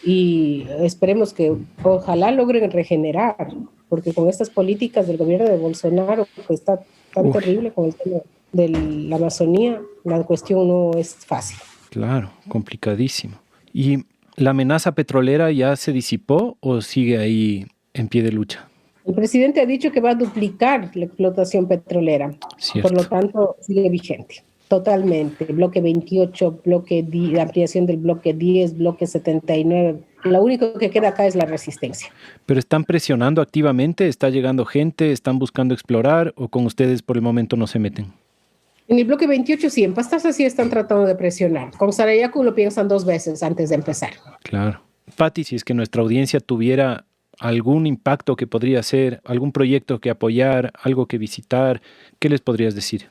Y esperemos que ojalá logren regenerar, porque con estas políticas del gobierno de Bolsonaro, que está tan terrible con el tema de la Amazonía, la cuestión no es fácil. Claro, complicadísimo. ¿Y la amenaza petrolera ya se disipó o sigue ahí en pie de lucha? El presidente ha dicho que va a duplicar la explotación petrolera. Cierto. Por lo tanto, sigue vigente. Totalmente. Bloque 28, la ampliación del bloque 10, bloque 79. Lo único que queda acá es la resistencia. ¿Pero están presionando activamente? ¿Está llegando gente? ¿Están buscando explorar? ¿O con ustedes por el momento no se meten? En el bloque 28 sí, en Pastaza sí están tratando de presionar. Con Sarayaku lo piensan 2 veces antes de empezar. Claro. Pati, si es que nuestra audiencia tuviera algún impacto que podría hacer, algún proyecto que apoyar, algo que visitar, ¿qué les podrías decir?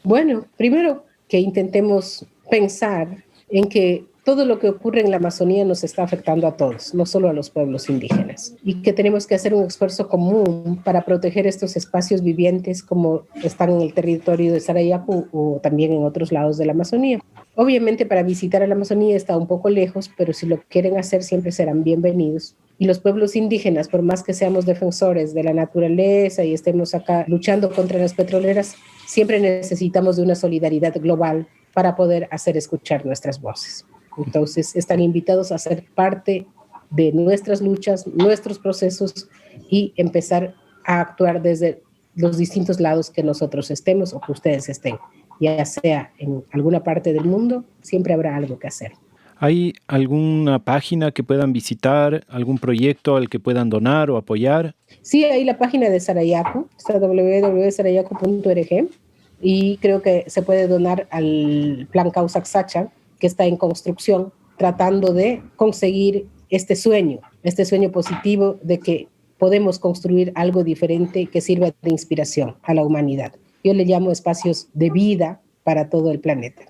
Bueno, primero que intentemos pensar en que todo lo que ocurre en la Amazonía nos está afectando a todos, no solo a los pueblos indígenas, y que tenemos que hacer un esfuerzo común para proteger estos espacios vivientes como están en el territorio de Sarayaku o también en otros lados de la Amazonía. Obviamente para visitar a la Amazonía está un poco lejos, pero si lo quieren hacer siempre serán bienvenidos. Y los pueblos indígenas, por más que seamos defensores de la naturaleza y estemos acá luchando contra las petroleras, siempre necesitamos de una solidaridad global para poder hacer escuchar nuestras voces. Entonces, están invitados a ser parte de nuestras luchas, nuestros procesos y empezar a actuar desde los distintos lados que nosotros estemos o que ustedes estén. Ya sea en alguna parte del mundo, siempre habrá algo que hacer. ¿Hay alguna página que puedan visitar, algún proyecto al que puedan donar o apoyar? Sí, hay la página de Sarayaku, está www.sarayaku.org, y creo que se puede donar al Plan Causac Sacha, que está en construcción, tratando de conseguir este sueño positivo de que podemos construir algo diferente que sirva de inspiración a la humanidad. Yo le llamo espacios de vida para todo el planeta.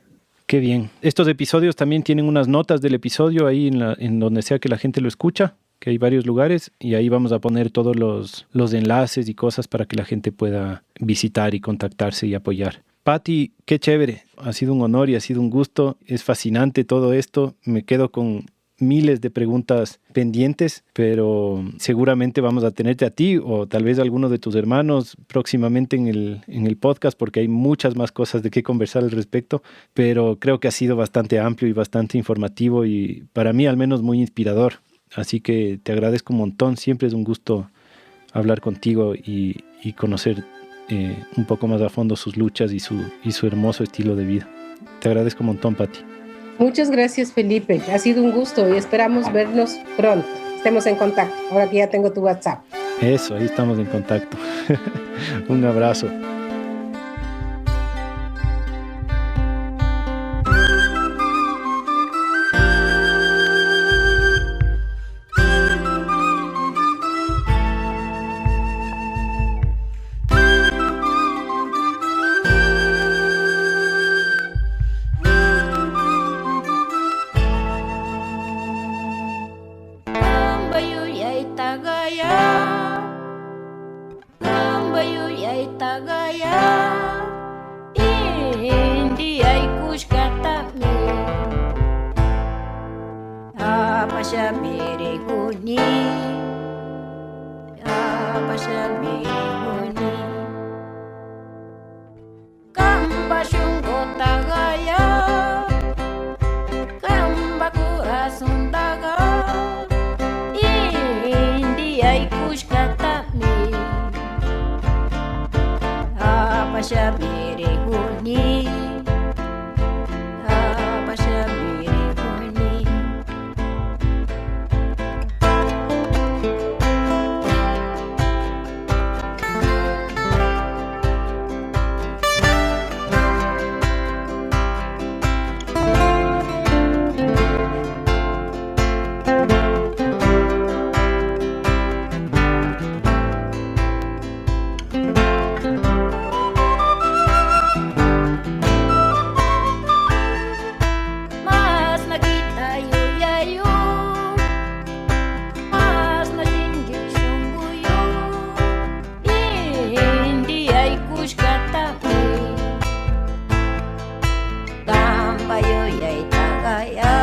Qué bien. Estos episodios también tienen unas notas del episodio ahí en donde sea que la gente lo escucha, que hay varios lugares, y ahí vamos a poner todos los enlaces y cosas para que la gente pueda visitar y contactarse y apoyar. Pati, qué chévere. Ha sido un honor y ha sido un gusto. Es fascinante todo esto. Me quedo con miles de preguntas pendientes, pero seguramente vamos a tenerte a ti o tal vez a alguno de tus hermanos próximamente en el podcast, porque hay muchas más cosas de qué conversar al respecto, pero creo que ha sido bastante amplio y bastante informativo y para mí al menos muy inspirador. Así que te agradezco un montón. Siempre es un gusto hablar contigo y conocer un poco más a fondo sus luchas y su hermoso estilo de vida. Te agradezco un montón, Pati. Muchas gracias, Felipe. Ha sido un gusto y esperamos vernos pronto. Estemos en contacto, ahora que ya tengo tu WhatsApp. Eso, ahí estamos en contacto. Un abrazo. Kamba shungo tagaya ya